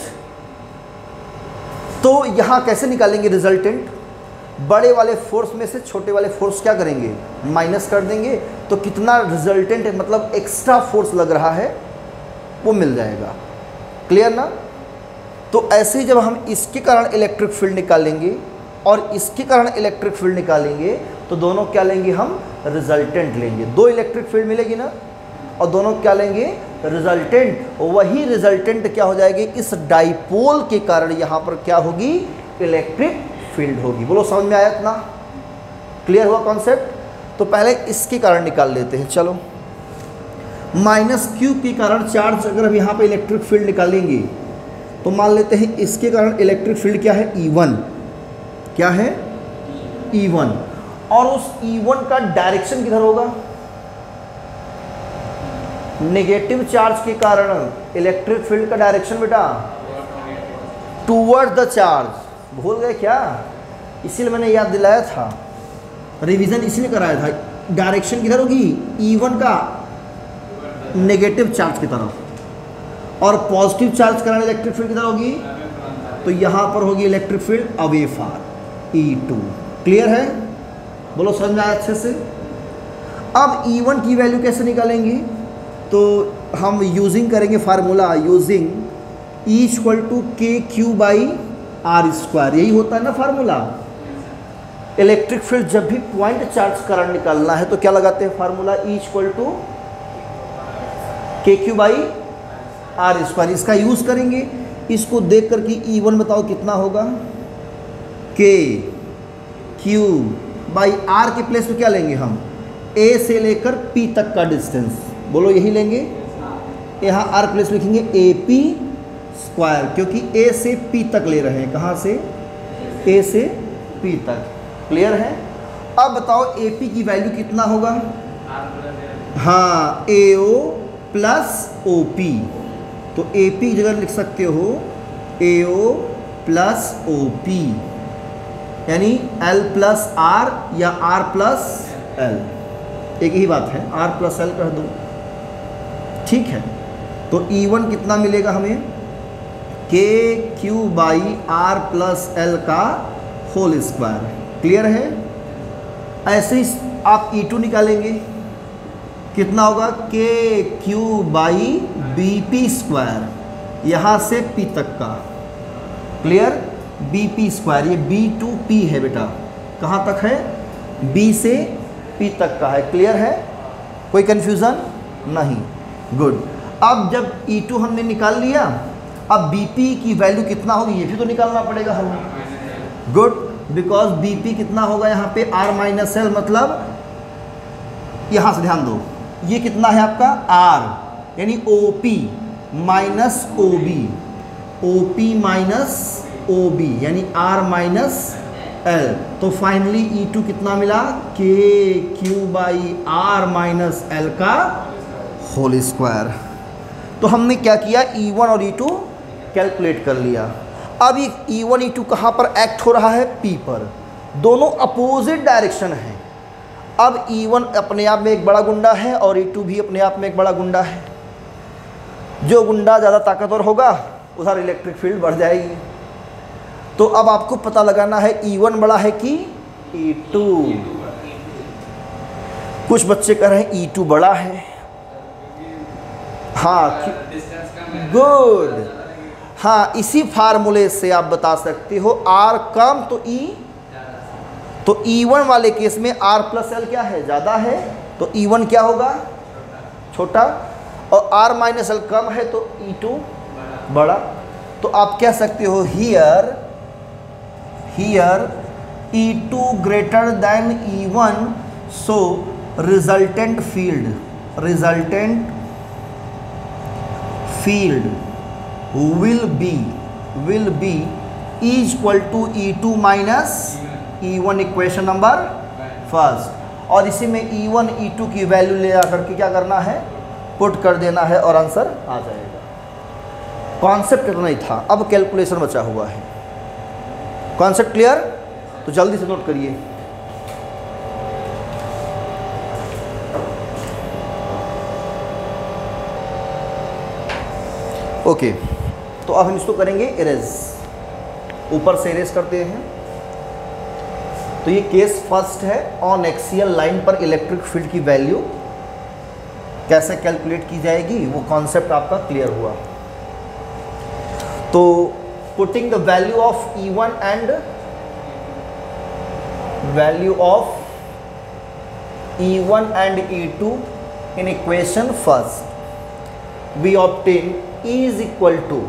तो यहाँ कैसे निकालेंगे रिजल्टेंट, बड़े वाले फोर्स में से छोटे वाले फोर्स क्या करेंगे, माइनस कर देंगे, तो कितना रिजल्टेंट मतलब एक्स्ट्रा फोर्स लग रहा है वो मिल जाएगा, क्लियर ना। तो ऐसे ही जब हम इसके कारण इलेक्ट्रिक फील्ड निकालेंगे और इसके कारण इलेक्ट्रिक फील्ड निकालेंगे, तो दोनों क्या लेंगे, हम रिजल्टेंट लेंगे। 2 इलेक्ट्रिक फील्ड मिलेगी ना, और दोनों क्या लेंगे, रिजल्टेंट। वही रिजल्टेंट क्या हो जाएगी, इस डाइपोल के कारण यहाँ पर क्या होगी, इलेक्ट्रिक फील्ड होगी। बोलो समझ में आया इतना, क्लियर हुआ कॉन्सेप्ट। तो पहले इसके कारण निकाल लेते हैं, चलो। माइनस क्यू के कारण चार्ज, अगर हम यहाँ पे इलेक्ट्रिक फील्ड निकालेंगे तो मान लेते हैं इसके कारण इलेक्ट्रिक फील्ड क्या है, E1, क्या है E1, और उस E1 का डायरेक्शन किधर होगा? नेगेटिव चार्ज के कारण इलेक्ट्रिक फील्ड का डायरेक्शन बेटा टूवर्ड द चार्ज। भूल गए क्या? इसीलिए मैंने याद दिलाया था, रिवीजन इसीलिए कराया था। डायरेक्शन किधर होगी? E1 का नेगेटिव चार्ज की तरफ, और पॉजिटिव चार्ज कराने इलेक्ट्रिक फील्ड किधर होगी? तो यहाँ पर होगी इलेक्ट्रिक फील्ड अवे फार, E2। क्लियर है? बोलो समझ में आया अच्छे से? अब E1 की वैल्यू कैसे निकालेंगे? तो हम यूजिंग करेंगे formula, using E equal to K Q by R square. यही होता है ना फार्मूला। इलेक्ट्रिक फील्ड जब भी पॉइंट चार्ज करंट निकालना है तो क्या लगाते हैं formula? E equal to K Q by R square. इसका यूज करेंगे। इसको देख कर कि E1 बताओ कितना होगा? के क्यू बाई आर के प्लेस में क्या लेंगे हम? A से लेकर P तक का डिस्टेंस। बोलो यही लेंगे। यहाँ आर प्लेस लिखेंगे AP स्क्वायर, क्योंकि A से P तक ले रहे हैं। कहाँ से? A से P तक। क्लियर है? अब बताओ AP की वैल्यू कितना होगा? हाँ, AO प्लस OP। तो AP की जगह लिख सकते हो AO प्लस OP, यानी L प्लस R या R प्लस L, एक ही बात है, R प्लस L कह दो। ठीक है, तो E1 कितना मिलेगा हमें? K Q by R plus L का होल स्क्वायर। क्लियर है? ऐसे ही आप E2 निकालेंगे। कितना होगा? K Q by B P square, यहाँ से P तक का। क्लियर? बी पी स्क्वायर, ये B2P है बेटा। कहाँ तक है? B से P तक का है। क्लियर है? कोई कन्फ्यूज़न नहीं? गुड। अब जब E2 हमने निकाल लिया, अब BP की वैल्यू कितना होगी ये भी तो निकालना पड़ेगा हमें। गुड, बिकॉज BP कितना होगा यहाँ पे? R माइनस एल, मतलब यहाँ से ध्यान दो, ये कितना है आपका? R, यानी OP minus OB, OP minus OB यानी R माइनस L। तो फाइनली E2 कितना मिला? K Q by R minus L का होल स्क्वायर। तो हमने क्या किया? E1 और E2 कैलकुलेट कर लिया। अब ये E1 E2 कहाँ पर एक्ट हो रहा है? P पर। दोनों अपोजिट डायरेक्शन है। अब E1 अपने आप में एक बड़ा गुंडा है और E2 भी अपने आप में एक बड़ा गुंडा है। जो गुंडा ज़्यादा ताकतवर होगा उधर इलेक्ट्रिक फील्ड बढ़ जाएगी। तो अब आपको पता लगाना है E1 बड़ा है कि E2। कुछ बच्चे कह रहे हैं E2 बड़ा है। हाँ, गुड। हाँ, इसी फार्मूले से आप बता सकते हो R कम तो E, तो E1 वाले केस में R प्लस L क्या है? ज़्यादा है, तो E1 क्या होगा? छोटा, और R माइनस L कम है तो E2 बड़ा। तो आप कह सकते हो here E2 greater than E1, so resultant field will be E equal to E2 minus E1, equation number first. और इसी में E1 E2 की वैल्यू ले आकर के क्या करना है? पुट कर देना है और आंसर आ जाएगा। कॉन्सेप्ट इतना ही था, अब कैलकुलेशन बचा हुआ है। Concept clear? तो जल्दी से नोट करिए। ओके, तो अब हम इसको करेंगे इरेज। ऊपर से इरेज करते हैं। तो ये केस फर्स्ट है, ऑन एक्सियल लाइन पर इलेक्ट्रिक फील्ड की वैल्यू कैसे कैलकुलेट की जाएगी, वो कॉन्सेप्ट आपका क्लियर हुआ। तो putting the value of E1 and value of E1 and E2 in equation first, we obtain E is equal to,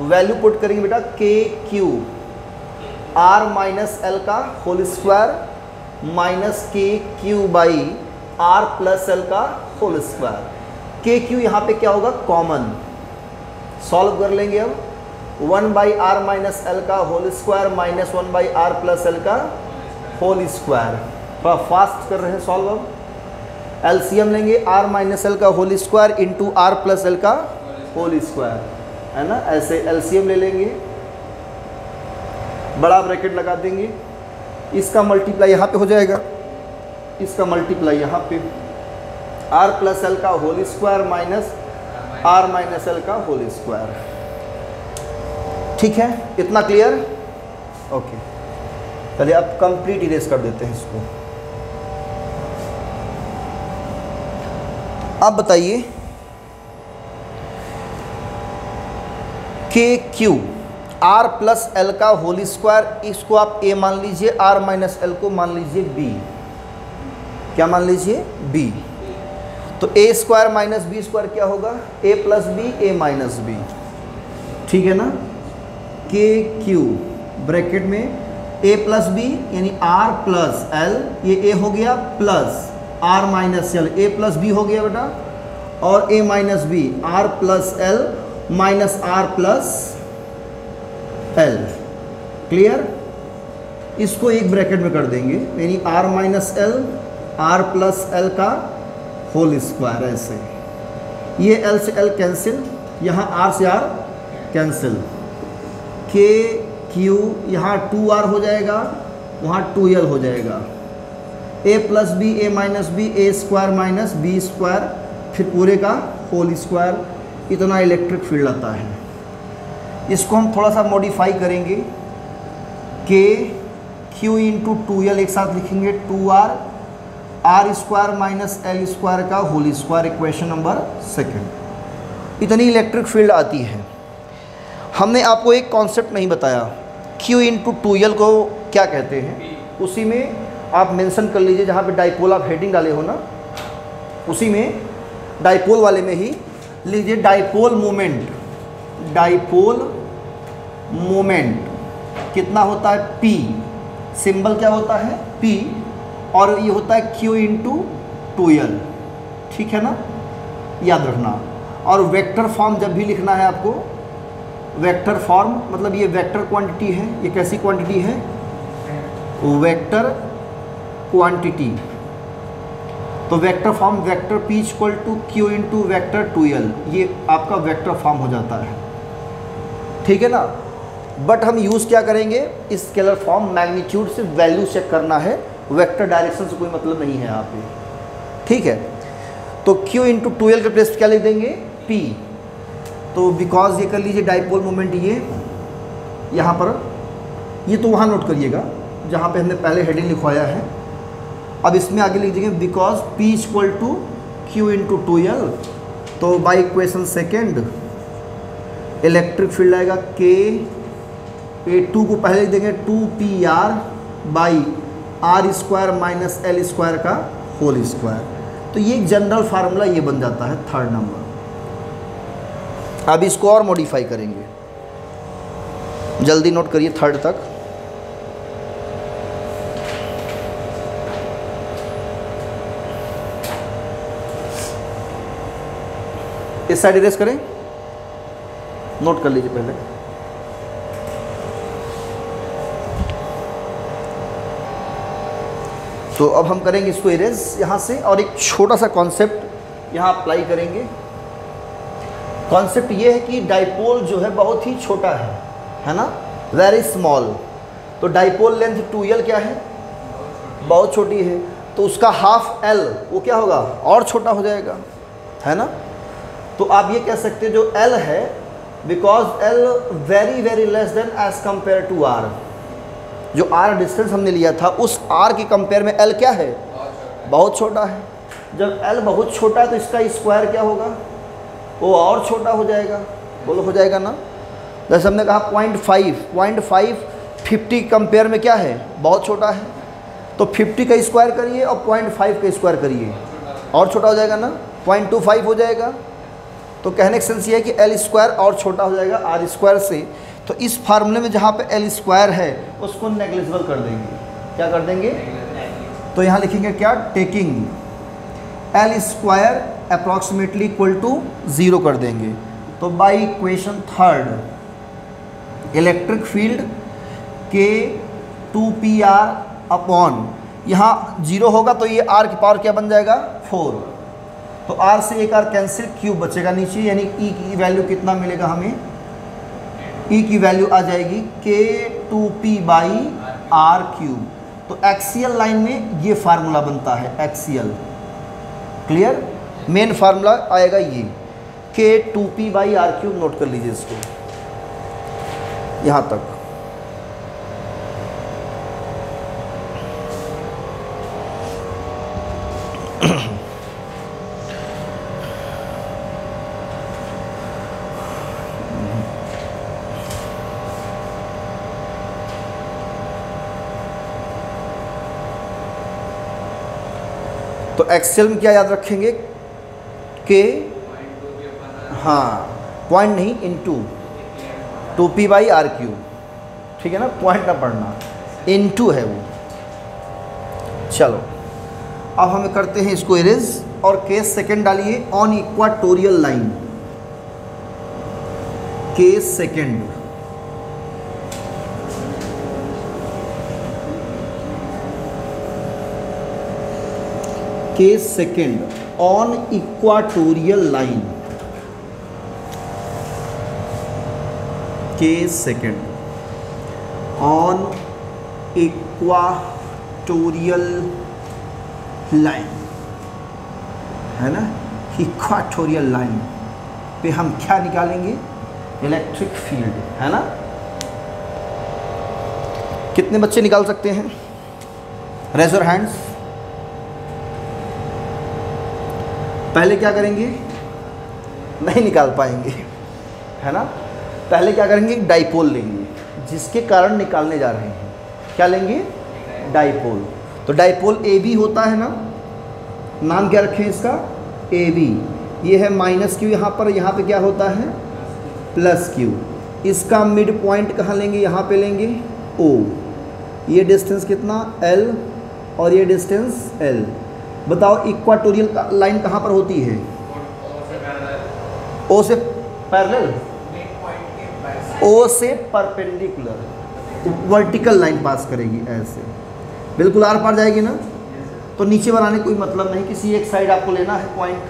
value put करेंगे बेटा K Q R minus L का whole square minus K Q by R plus L का whole square. K Q यहाँ पे क्या होगा? Common. Solve कर लेंगे अब। 1 बाई आर माइनस एल का whole square minus 1 by R plus L का होल स्क्वायर। थोड़ा फास्ट कर रहे हैं सॉल्व। अब एलसीएम लेंगे आर माइनस एल का whole square into R plus L का होल स्क्वायर, है ना। ऐसे एलसीएम ले लेंगे, बड़ा ब्रैकेट लगा देंगे, इसका मल्टीप्लाई यहाँ पे हो जाएगा, इसका मल्टीप्लाई यहाँ पे, आर प्लस एल का whole square minus R minus L का होल स्क्वायर। ठीक है, इतना क्लियर? ओके, चलिए अब कंप्लीट इरेज कर देते हैं इसको। अब बताइए के क्यू आर प्लस एल का होल स्क्वायर, इसको आप ए मान लीजिए, आर माइनस एल को मान लीजिए बी। क्या मान लीजिए? बी। तो A square minus B square क्या होगा? A plus B, A minus B. ठीक है ना। के क्यू ब्रैकेट में ए प्लस बी यानी आर प्लस एल, ये ए हो गया plus R minus L, A plus B हो गया बेटा, और A minus B R plus L minus R plus L. Clear? इसको एक ब्रैकेट में कर देंगे यानी R minus L R plus L का होल स्क्वायर। ऐसे ये एल से एल कैंसिल, यहाँ आर से आर कैंसिल, के क्यू यहाँ 2r हो जाएगा, वहाँ 2l हो जाएगा, a plus B A minus B, A square minus B square, फिर पूरे का होल स्क्वायर। इतना इलेक्ट्रिक फील्ड आता है। इसको हम थोड़ा सा मॉडिफाई करेंगे, के क्यू इंटू 2l एक साथ लिखेंगे, 2r R square minus L square का whole square, equation number second. इतनी इलेक्ट्रिक फील्ड आती है। हमने आपको एक कॉन्सेप्ट नहीं बताया, Q इंटू 2l को क्या कहते हैं, उसी में आप मेंशन कर लीजिए, जहाँ पे डाइपोल आप हेडिंग डाले हो ना, उसी में डाइपोल वाले में ही लीजिए डाइपोल मोमेंट। डाइपोल मोमेंट कितना होता है? P, सिंबल क्या होता है? P, और ये होता है Q इंटू 2l। ठीक है ना, याद रखना। और वेक्टर फॉर्म जब भी लिखना है आपको, वेक्टर फॉर्म मतलब ये वेक्टर क्वांटिटी है। ये कैसी क्वांटिटी है? Vector quantity. तो vector form vector P equal to Q into vector 2l, ये आपका वेक्टर फॉर्म हो जाता है। ठीक है ना। बट हम यूज़ क्या करेंगे? स्केलर फॉर्म, मैग्नीट्यूड से वैल्यू चेक करना है, वेक्टर डायरेक्शन से कोई मतलब नहीं है यहाँ पे। ठीक है, तो Q इंटू 2l के प्लेस क्या लिख देंगे? P। तो बिकॉज ये कर लीजिए डाइपोल मोमेंट, ये यहाँ पर, ये तो वहाँ नोट करिएगा जहाँ पे हमने पहले हेडिंग लिखवाया है। अब इसमें आगे लिख देंगे because P equal to Q into 2l। तो by equation second electric field आएगा K, A2 को पहले लिख देंगे 2PR by R square minus L square का होल स्क्वायर। तो ये एक जनरल फार्मूला ये बन जाता है थर्ड नंबर। अब इसको और मॉडिफाई करेंगे, जल्दी नोट करिए थर्ड तक। इस साइड इरेज करें, नोट कर लीजिए पहले। तो अब हम करेंगे इसको इरेज यहाँ से, और एक छोटा सा कॉन्सेप्ट यहाँ अप्लाई करेंगे। कॉन्सेप्ट ये है कि डाइपोल जो है बहुत ही छोटा है ना, वेरी स्मॉल। तो डाइपोल लेंथ 2l क्या है? बहुत छोटी है। तो उसका हाफ l वो क्या होगा? और छोटा हो जाएगा, है ना। तो आप ये कह सकते हैं जो l है, because l very very less than as compare to r। जो r डिस्टेंस हमने लिया था उस r के कंपेयर में l क्या है? बहुत छोटा है। जब l बहुत छोटा है तो इसका स्क्वायर क्या होगा? वो और छोटा हो जाएगा। बोलो हो जाएगा ना। जैसे हमने कहा 0.5 50 कंपेयर में क्या है? बहुत छोटा है। तो 50 का स्क्वायर करिए और 0.5 का स्क्वायर करिए, और छोटा हो जाएगा ना, 0.25 हो जाएगा। तो कहने का सेंस ये है कि एल स्क्वायर और छोटा हो जाएगा आर स्क्वायर से। तो इस फार्मूले में जहाँ पे एल स्क्वायर है उसको नेग्लिजिबल कर देंगे। क्या कर देंगे? तो यहाँ लिखेंगे क्या? Taking L square approximately equal to 0 कर देंगे। तो by equation third electric field K 2PR upon, यहाँ 0 होगा तो ये r की पावर क्या बन जाएगा 4, तो r से एक r कैंसिल, क्यूब बचेगा नीचे, यानी e की वैल्यू कितना मिलेगा हमें, e की वैल्यू आ जाएगी k2p/r³। तो एक्सियल लाइन में ये फार्मूला बनता है, एक्सियल, क्लियर, मेन फार्मूला आएगा ये k2p/r³। नोट कर लीजिए इसको यहाँ तक। तो एक्सेल में क्या याद रखेंगे, के, हाँ पॉइंट नहीं, इनटू 2p/r³, ठीक है ना, पॉइंट ना पढ़ना, इनटू है वो। चलो अब हमें करते हैं इसको इरेज, और केस सेकंड डालिए, on equatorial line, case second, case second on equatorial line, case second on equatorial line, है ना, इक्वाटोरियल लाइन पे हम क्या निकालेंगे, इलेक्ट्रिक फील्ड, है ना। कितने बच्चे निकाल सकते हैं, रेज योर हैंड्स। पहले क्या करेंगे, नहीं निकाल पाएंगे, है ना। पहले क्या करेंगे, डाइपोल लेंगे, जिसके कारण निकालने जा रहे हैं, क्या लेंगे, डाइपोल। तो डाइपोल ए बी होता है ना, नाम क्या रखें इसका, ए बी, ये है माइनस क्यू यहाँ पे क्या होता है, प्लस क्यू। इसका मिड पॉइंट कहाँ लेंगे, यहाँ पे लेंगे ओ, ये डिस्टेंस कितना एल, और ये डिस्टेंस एल। बताओ इक्वाटोरियल लाइन कहाँ पर होती है, ओ से पैरेलल, ओ से परपेंडिकुलर, वर्टिकल लाइन पास करेगी ऐसे, बिल्कुल आर पार जाएगी ना। तो नीचे बनाने कोई मतलब नहीं, किसी एक साइड आपको लेना है पॉइंट,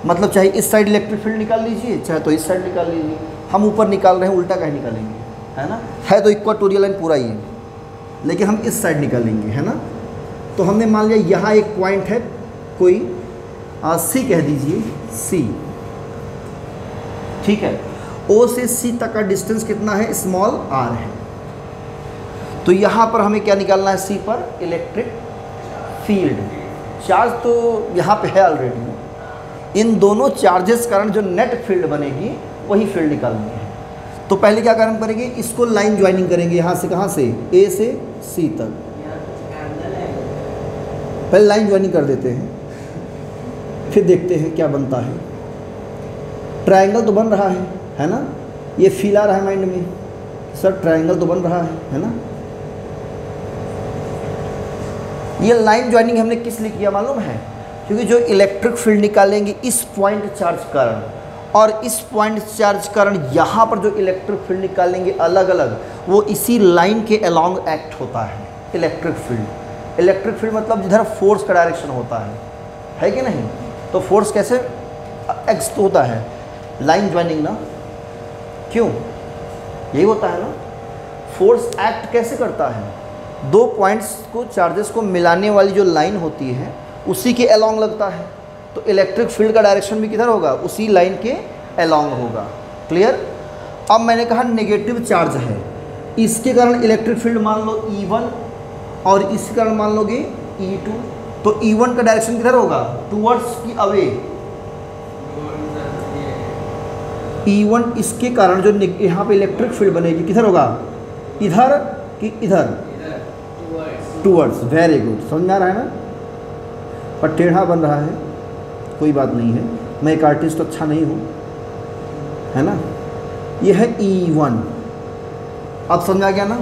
मतलब चाहे इस साइड इलेक्ट्रिक फील्ड निकाल लीजिए, चाहे तो इस साइड निकाल लीजिए। हम ऊपर निकाल रहे हैं, उल्टा कहीं निकालेंगे, है ना, है तो इक्वाटोरियल लाइन पूरा ही है, लेकिन हम इस साइड निकालेंगे, है ना। तो हमने मान लिया यहाँ एक पॉइंट है, कोई सी कह दीजिए, सी, ठीक है। ओ से सी तक का डिस्टेंस कितना है, स्मॉल आर है। तो यहाँ पर हमें क्या निकालना है, सी पर इलेक्ट्रिक फील्ड। चार्ज तो यहाँ पे है ऑलरेडी, इन दोनों चार्जेस कारण जो नेट फील्ड बनेगी वही फील्ड निकालनी है। तो पहले क्या काम करेंगे, इसको लाइन ज्वाइनिंग करेंगे, यहाँ से कहाँ से, ए से सी तक। पहले लाइन ज्वाइनिंग कर देते हैं, फिर देखते हैं क्या बनता है। ट्रायंगल तो बन रहा है ना, ये फील आ रहा है माइंड में, सर ट्रायंगल तो बन रहा है ना। ये लाइन ज्वाइनिंग हमने किस लिए किया मालूम है, क्योंकि जो इलेक्ट्रिक फील्ड निकालेंगे इस पॉइंट चार्ज कारण और इस पॉइंट चार्ज कारण, यहाँ पर जो इलेक्ट्रिक फील्ड निकालेंगे अलग अलग, वो इसी लाइन के अलोंग एक्ट होता है इलेक्ट्रिक फील्ड। इलेक्ट्रिक फील्ड मतलब जिधर फोर्स का डायरेक्शन होता है कि नहीं। तो फोर्स कैसे एक्स तो होता है, लाइन ज्वाइनिंग ना, क्यों, यही होता है ना। फोर्स एक्ट कैसे करता है, दो पॉइंट्स को, चार्जेस को मिलाने वाली जो लाइन होती है उसी के अलोंग लगता है। तो इलेक्ट्रिक फील्ड का डायरेक्शन भी किधर होगा, उसी लाइन के अलोंग होगा। क्लियर। अब मैंने कहा नेगेटिव चार्ज है, इसके कारण इलेक्ट्रिक फील्ड मान लो E1 और इसके कारण मान लोगे E2। तो E1 का डायरेक्शन किधर होगा, टूवर्ड्स की अवे। E1 इसके कारण जो यहाँ पे इलेक्ट्रिक फील्ड बनेगी किधर होगा, इधर कि इधर, टूवर्ड्स। वेरी गुड, समझ में आ रहा है ना। पर टेढ़ा बन रहा है, कोई बात नहीं है, मैं एक आर्टिस्ट अच्छा नहीं हूँ, है ना। यह है E1। अब समझ आ गया ना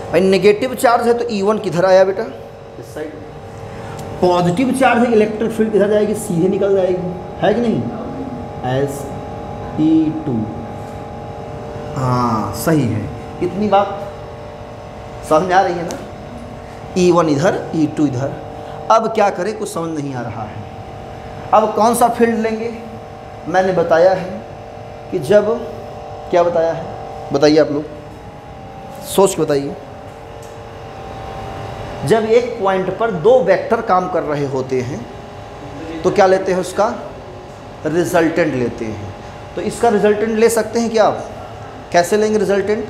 भाई, नेगेटिव चार्ज है तो E1 किधर आया बेटा, इस साइड। पॉजिटिव चार्ज है, इलेक्ट्रिक फील्ड किधर जाएगी, सीधे निकल जाएगी, है कि नहीं, SE2। हाँ सही है, इतनी बात समझ आ रही है ना। E1 इधर, E2 इधर। अब क्या करें, कुछ समझ नहीं आ रहा है। अब कौन सा फील्ड लेंगे? मैंने बताया है कि जब, क्या बताया है बताइए आप लोग, सोच के बताइए। जब एक पॉइंट पर दो वेक्टर काम कर रहे होते हैं तो क्या लेते हैं, उसका रिजल्टेंट लेते हैं। तो इसका रिजल्टेंट ले सकते हैं क्या आप? कैसे लेंगे रिजल्टेंट,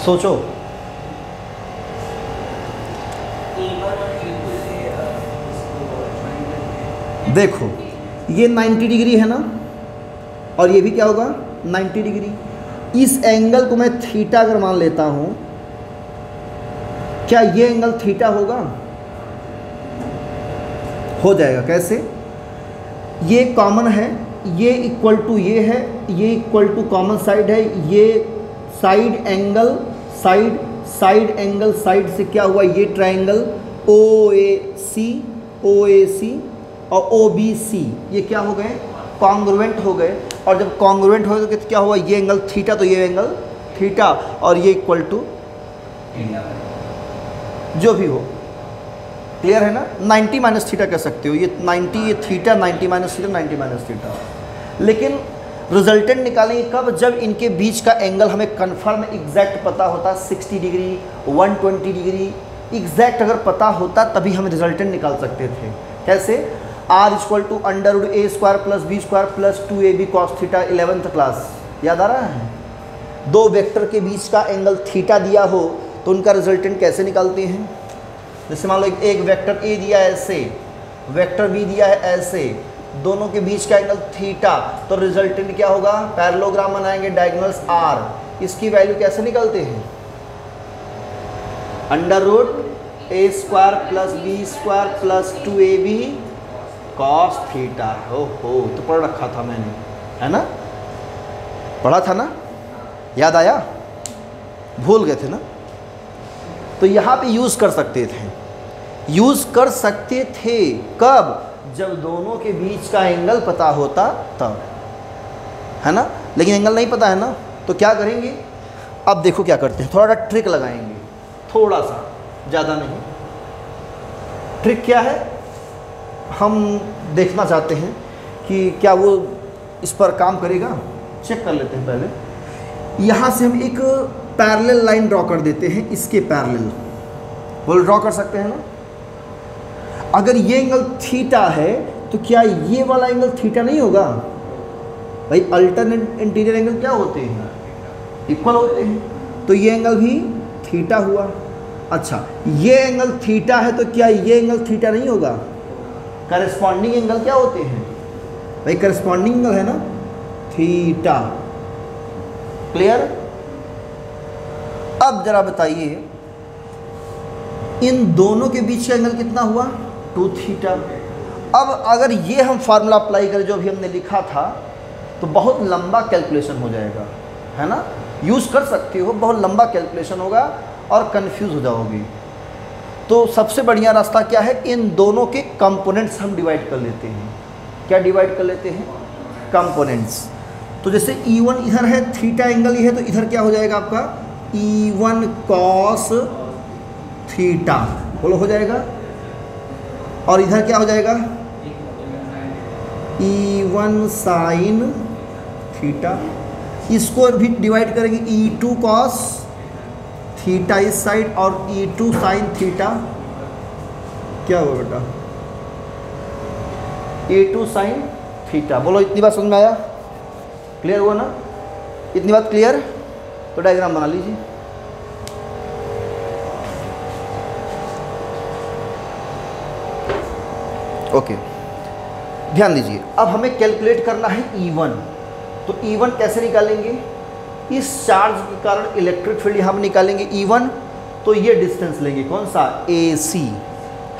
सोचो। देखो ये 90 डिग्री है ना, और ये भी क्या होगा 90 डिग्री। इस एंगल को मैं थीटा अगर मान लेता हूं, क्या ये एंगल थीटा होगा? हो जाएगा। कैसे? ये कॉमन है, ये इक्वल टू ये है, ये इक्वल टू कॉमन साइड है, ये side angle side angle side से क्या हुआ, ये ट्रायंगल OAC और OBC, ये क्या हो गए, कॉन्ग्रुएंट हो गए। और जब कॉन्ग्रुएंट हो गए तो क्या हुआ, ये एंगल थीटा तो ये एंगल थीटा, और ये इक्वल टू जो भी हो। क्लियर है ना? 90 माइनस थीटा कह सकते हो, ये 90 ये theta, 90 minus theta 90 minus theta. लेकिन रिजल्टेंट निकालेंगे कब? जब इनके बीच का एंगल हमें कंफर्म एग्जैक्ट पता होता, 60 डिग्री 120 डिग्री एग्जैक्ट अगर पता होता तभी हम रिजल्टेंट निकाल सकते थे। कैसे? R equal to under A square plus B square plus 2AB cos theta, 11th class याद आ रहा है? दो वेक्टर के बीच का एंगल थीटा दिया हो तो उनका रिजल्टेंट कैसे निकालते हैं? जैसे मान लो एक वेक्टर A दिया है ऐसे, वेक्टर B दिया है ऐसे, दोनों के बीच का एंगल थीटा, तो रिजल्टेंट क्या होगा, पैरेललोग्राम बनाएंगे, डायगोनल्स R। इसकी वैल्यू कैसे निकालते हैं? Under root A square plus B square plus 2AB cos theta. ओहो, तो पढ़ रखा था मैंने, है ना? पढ़ा था ना? याद आया? भूल गए थे ना? तो यहाँ पे यूज़ कर सकते थे, यूज़ कर सकते थे कब? जब दोनों के बीच का एंगल पता होता तब, है ना? लेकिन एंगल नहीं पता है ना, तो क्या करेंगे? अब देखो क्या करते हैं, थोड़ा ट्रिक लगाएंगे, थोड़ा सा, ज़्यादा नहीं। ट्रिक क्या है? हम देखना चाहते हैं कि क्या वो इस पर काम करेगा, चेक कर लेते हैं पहले। यहाँ से हम एक पैरेलल लाइन ड्रॉ कर देते हैं, इसके पैरेलल बोल ड्रॉ कर सकते हैं ना। अगर ये एंगल थीटा है तो क्या ये वाला एंगल थीटा नहीं होगा? भाई अल्टरनेट इंटीरियर एंगल क्या होते हैं, इक्वल होते हैं, तो ये एंगल भी थीटा हुआ। अच्छा, ये एंगल थीटा है तो क्या ये एंगल थीटा नहीं होगा? करस्पॉन्डिंग एंगल क्या होते हैं भाई? करस्पॉन्डिंग एंगल है ना थीटा। क्लियर? अब जरा बताइए, इन दोनों के बीच का एंगल कितना हुआ? 2 थीटा। अब अगर ये हम फार्मूला अप्लाई करें जो भी हमने लिखा था तो बहुत लंबा कैलकुलेशन हो जाएगा, है ना? यूज़ कर सकते हो, बहुत लंबा कैलकुलेशन होगा और कंफ्यूज हो जाओगे। तो सबसे बढ़िया रास्ता क्या है? इन दोनों के कंपोनेंट्स हम डिवाइड कर लेते हैं। क्या डिवाइड कर लेते हैं? कंपोनेंट्स। तो जैसे E1 इधर है, थीटा एंगल ये है, तो इधर क्या हो जाएगा आपका E1 कॉस थीटा, बोलो हो जाएगा। और इधर क्या हो जाएगा? E1 sine theta. इसको भी डिवाइड करेंगे, E2 कॉस थीटा इस साइड और E2 साइन थीटा। क्या हुआ बेटा? E2 sine theta. बोलो इतनी बात समझ में आया? क्लियर हुआ ना? इतनी बात क्लियर? तो डायग्राम बना लीजिए। ओके, ध्यान दीजिए। अब हमें कैलकुलेट करना है E1। तो E1 कैसे निकालेंगे? इस चार्ज के कारण इलेक्ट्रिक फील्ड यहाँ पर निकालेंगे E1, तो ये डिस्टेंस लेंगे, कौन सा? AC,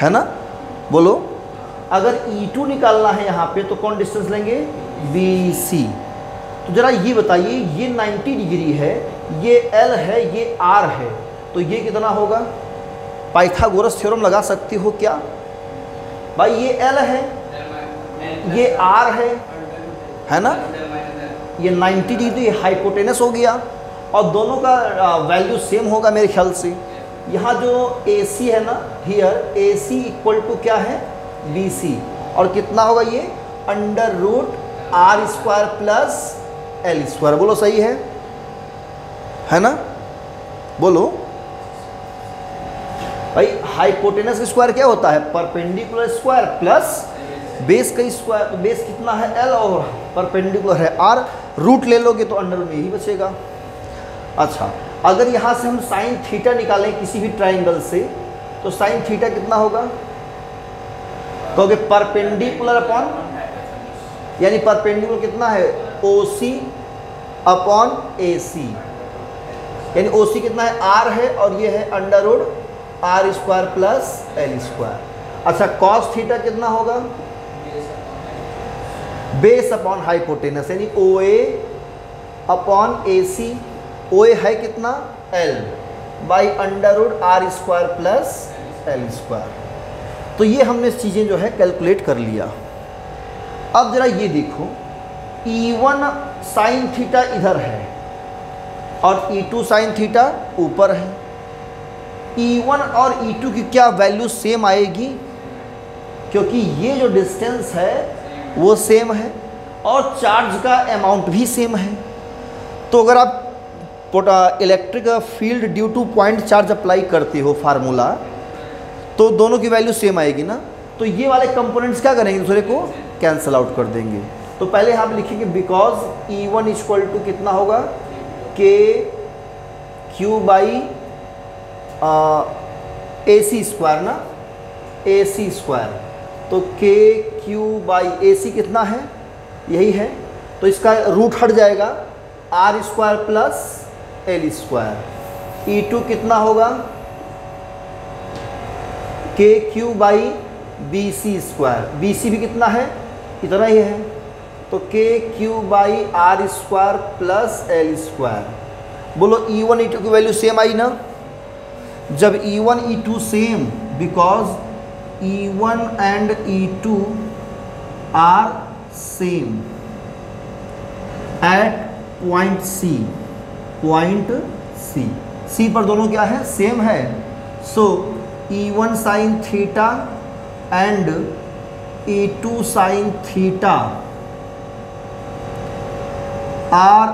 है ना? बोलो, अगर E2 निकालना है यहाँ पे तो कौन डिस्टेंस लेंगे? BC। तो जरा ये बताइए, ये 90 डिग्री है, ये L है, ये R है, तो ये कितना होगा? पाइथागोरस थ्योरम लगा सकते हो क्या भाई? ये L है, ये R है ना? ये 90 डिग्री, तो ये हाइपोटेनस हो गया, और दोनों का वैल्यू सेम होगा मेरे ख्याल से। यहाँ जो AC है ना, हियर AC इक्वल टू क्या है, BC, और कितना होगा ये under root R square plus L square. बोलो सही है ना, बोलो भाई। हाइपोटेनस का स्क्वायर क्या होता है, परपेंडिकुलर स्क्वायर प्लस बेस का स्क्वायर। तो बेस कितना है L और परपेंडिकुलर है R, रूट ले लोगे तो अंडर में ही बचेगा। अच्छा, अगर यहाँ से हम साइन थीटा निकालें किसी भी ट्राइंगल से, तो साइन थीटा कितना होगा, कहोगे परपेंडिकुलर अपॉन, यानी परपेंडिकुलर कितना है OC अपॉन AC, यानी OC कितना है R है और ये है under root R square plus L square. अच्छा, कॉस थीटा कितना होगा, बेस अपॉन हाइपोटेनस, यानी OA अपॉन AC। OA है कितना L by under root R square plus L square. तो ये हमने चीज़ें जो है कैलकुलेट कर लिया। अब जरा ये देखो, E1 साइन थीटा इधर है और E2 साइन थीटा ऊपर है। E1 और E2 की क्या वैल्यू सेम आएगी, क्योंकि ये जो डिस्टेंस है वो सेम है और चार्ज का अमाउंट भी सेम है। तो अगर आप electric field due two point charge apply करते हो फार्मूला, तो दोनों की वैल्यू सेम आएगी ना। तो ये वाले कंपोनेंट्स क्या करेंगे, दूसरे को कैंसिल आउट कर देंगे। तो पहले हम लिखेंगे बिकॉज E1 इक्वल टू कितना होगा, KQ बाई AC स्क्वायर ना, AC स्क्वायर। तो KQ बाई AC कितना है, यही है, तो इसका रूट हट जाएगा R square plus L square. E2 कितना होगा, KQ by BC square. BC भी कितना है, इतना ही है, तो KQ by R square plus L square. बोलो E1 E2 की वैल्यू सेम आई ना। जब E1 E2 same, because E1 and E2 are same at point C पर दोनों क्या है, सेम है। So E1 sine theta and E2 sine theta are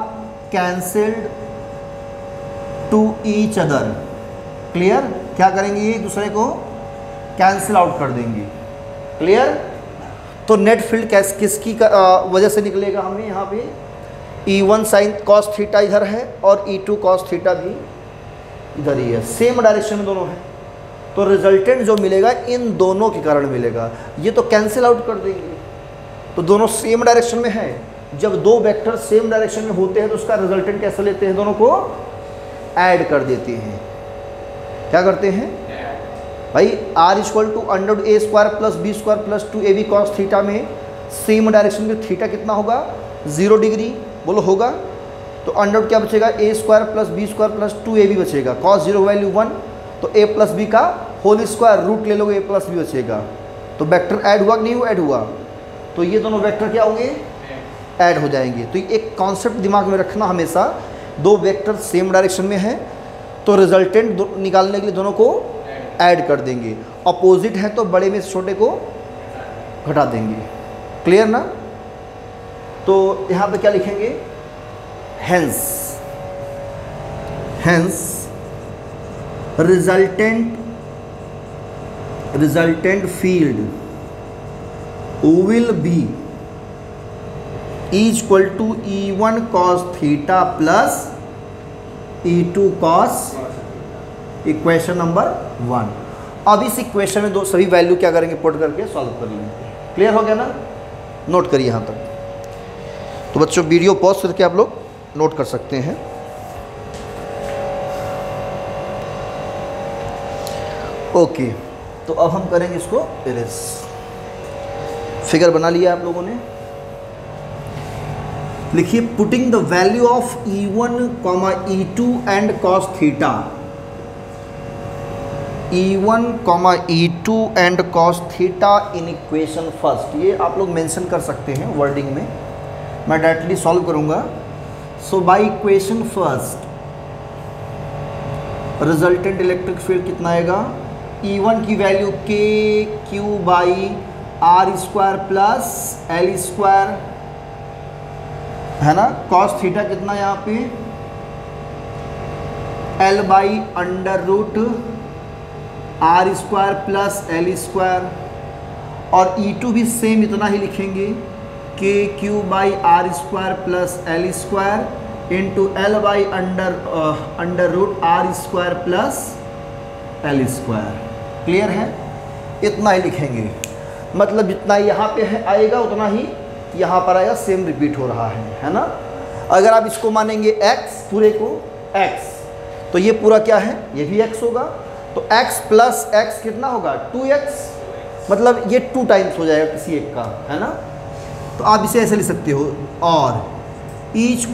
cancelled to each other. Clear, क्या करेंगे, ये एक दूसरे को कैंसिल आउट कर देंगे। क्लियर। तो नेट फील्ड किसकी वजह से निकलेगा, हमें यहाँ पे E1 साइन कॉस थीटा इधर है और E2 कॉस थीटा भी इधर ही है, सेम डायरेक्शन में दोनों है। तो रिजल्टेंट जो मिलेगा इन दोनों के कारण मिलेगा। ये तो कैंसिल आउट कर देंगे, तो दोनों सेम डायरेक्शन में है। जब दो वेक्टर सेम डायरेक्शन में होते हैं तो उसका रिजल्टेंट कैसे लेते हैं, दोनों को ऐड कर देते हैं। क्या करते हैं भाई, R equal to under A square plus B square plus 2AB cos theta में सेम डायरेक्शन में थीटा कितना होगा, 0 डिग्री। बोलो होगा, तो अंडर क्या बचेगा, A square plus B square plus 2AB बचेगा। कॉस 0 वैल्यू 1, तो A प्लस B का होल स्क्वायर, रूट ले लोगे A प्लस B बचेगा। तो वेक्टर ऐड हुआ कि नहीं ऐड हुआ, तो ये दोनों वेक्टर क्या होंगे, ऐड हो जाएंगे। तो एक कॉन्सेप्ट दिमाग में रखना हमेशा, दो वेक्टर सेम डायरेक्शन में है तो रिजल्टेंट निकालने के लिए दोनों को ऐड कर देंगे। अपोजिट है तो बड़े में छोटे को घटा देंगे। क्लियर ना। तो यहाँ पे क्या लिखेंगे, hence resultant field will be equal to E1 cos theta plus E2 cos, equation number 1। अब इस इक्वेशन में दो सभी वैल्यू क्या करेंगे, पुट करके सॉल्व कर लेंगे। क्लियर हो गया ना, नोट करिए यहाँ तक। तो बच्चों वीडियो पॉज करके आप लोग नोट कर सकते हैं। ओके, तो अब हम करेंगे इसको इरेज। फिगर बना लिया आप लोगों ने, लिखिए putting the value of E1, E2 and cos theta. E1, E2 and cos theta in equation first. ये आप लोग मेंशन कर सकते हैं वर्डिंग में, मैं डायरेक्टली सॉल्व करूंगा। So by equation first resultant electric field कितना आएगा, E1 की value K Q by R square plus L square है ना, कॉस थीटा कितना यहाँ पे L by under root R square plus L square, और E2 भी सेम इतना ही लिखेंगे, K Q by R square plus L square into L by under root R square plus L square. Clear है, इतना ही लिखेंगे, मतलब जितना यहाँ पे है आएगा उतना ही यहाँ पर आएगा, सेम रिपीट हो रहा है ना। अगर आप इसको मानेंगे x, पूरे को x, तो ये पूरा क्या है, ये भी x होगा, तो x प्लस x कितना होगा 2x, मतलब ये 2 टाइम्स हो जाएगा किसी एक का, है ना। तो आप इसे ऐसे लिख सकते हो, और E =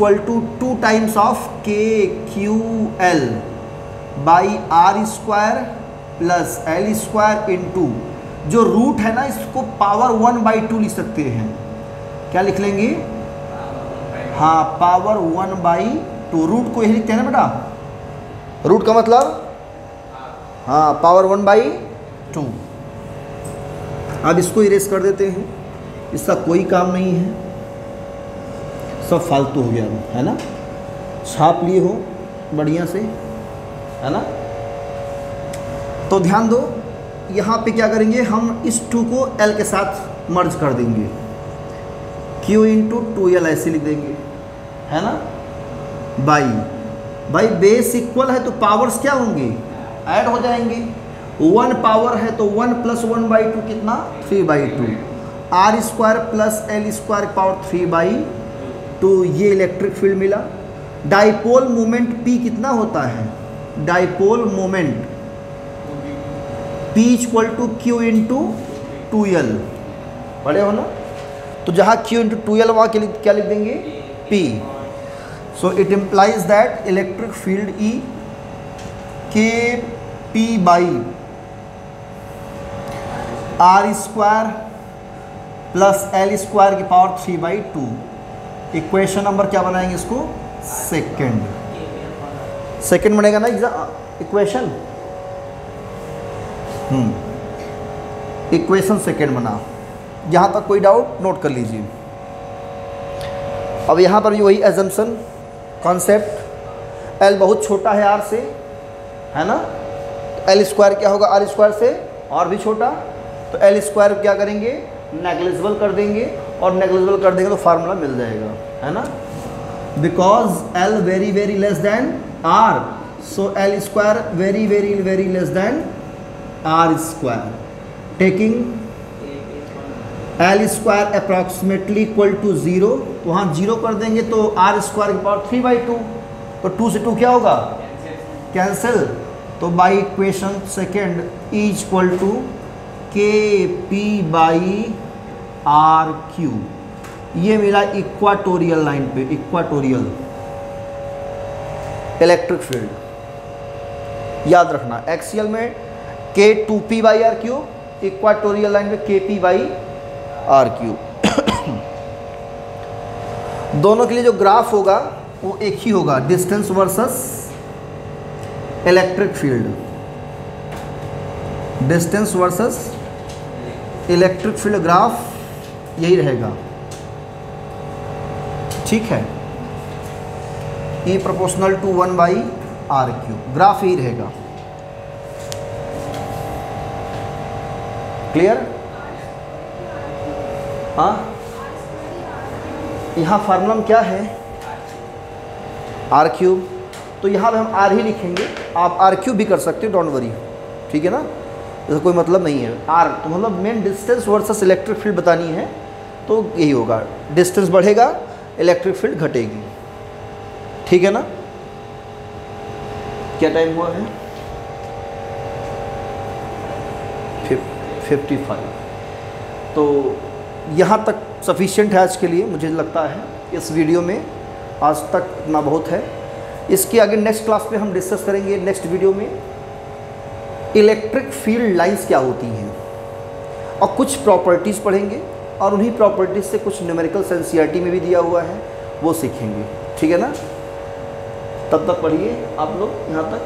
2 times of K Q L by R square plus L square into, जो रूट है ना इसको पावर 1/2 लिख सकते हैं, क्या लिख लेंगे, हाँ पावर 1/2, रूट को यही लिखते हैं ना बेटा, रूट का मतलब हाँ पावर 1/2। अब इसको इरेज कर देते हैं, इसका कोई काम नहीं है, सब फालतू हो गया है ना, छाप लिए हो बढ़िया से, है ना। तो ध्यान दो, यहाँ पे क्या करेंगे हम, इस 2 को L के साथ मर्ज कर देंगे, Q × 2L ऐसे लिख देंगे, है ना, बाई बेस इक्वल है तो पावर्स क्या होंगे, ऐड हो जाएंगे, 1 पावर है तो 1 + 1/2 कितना 3/2, R square plus L square power 3/2, ये इलेक्ट्रिक फील्ड मिला। डाइपोल मोमेंट P कितना होता है, dipole moment P = Q × 2L, पढ़े हो ना, तो जहाँ Q × 2L वहाँ के लिए क्या लिख देंगे P। So it implies that electric field E K P by R square plus L square की पावर 3/2। इक्वेशन नंबर क्या बनाएंगे इसको, सेकेंड बनेगा ना इक्वेशन, इक्वेशन सेकेंड बना। यहाँ तक कोई डाउट नोट कर लीजिए। अब यहाँ पर भी वही एजम्पशन कॉन्सेप्ट, L बहुत छोटा है R से, है ना, तो एल स्क्वायर क्या होगा आर स्क्वायर से और भी छोटा, तो एल स्क्वायर क्या करेंगे नेग्लिजिबल कर देंगे, और नेग्लिजिबल कर देंगे तो फार्मूला मिल जाएगा, है ना, because L very very less than R, so L square very very very less than R square, taking L square approximately equal to 0, तो वहाँ 0 कर देंगे तो आर स्क्वायर की पावर 3/2, तो 2 से 2 क्या होगा कैंसिल, तो by equation second E = KP by RQ, ये मिला इक्वाटोरियल लाइन पे, इक्वाटोरियल इलेक्ट्रिक फील्ड याद रखना, एक्सियल में K2P/RQ, इक्वाटोरियल लाइन में KP/RQ। दोनों के लिए जो ग्राफ होगा वो एक ही होगा, distance versus electric field, distance versus electric field graph यही रहेगा, ठीक है, E = 1/RQ, ग्राफ यही रहेगा। क्लियर, हाँ, यहाँ फार्मूला क्या है R3, तो यहाँ पे हम R ही लिखेंगे, आप RQ भी कर सकते हो, डोंट वरी, ठीक है ना, इसका कोई मतलब नहीं है। R तो मतलब main distance versus electric field बतानी है, तो यही होगा, डिस्टेंस बढ़ेगा इलेक्ट्रिक फील्ड घटेगी, ठीक है ना। क्या टाइम हुआ है 55, तो यहाँ तक सफिशिएंट है आज के लिए, मुझे लगता है इस वीडियो में आज तक इतना बहुत है। इसके आगे नेक्स्ट क्लास में हम डिस्कस करेंगे, नेक्स्ट वीडियो में इलेक्ट्रिक फील्ड लाइंस क्या होती हैं और कुछ प्रॉपर्टीज़ पढ़ेंगे, और उन्हीं प्रॉपर्टीज़ से कुछ न्यूमेरिकल एनसीईआरटी में भी दिया हुआ है वो सीखेंगे, ठीक है ना। तब तक पढ़िए आप लोग यहाँ तक।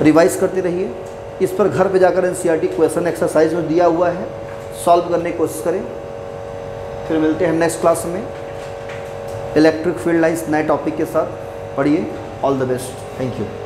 रिवाइज करते रहिए। इस पर घर पे जाकर एनसीईआरटी क्वेश्चन एक्सरसाइज में दिया हुआ है, सॉल्व करने की कोशिश करें। फिर मिलते हैं नेक्स्ट क्लास में इलेक्ट्रिक फील्ड लाइंस नए टॉपिक के साथ। पढ़िए। All the best. Thank you.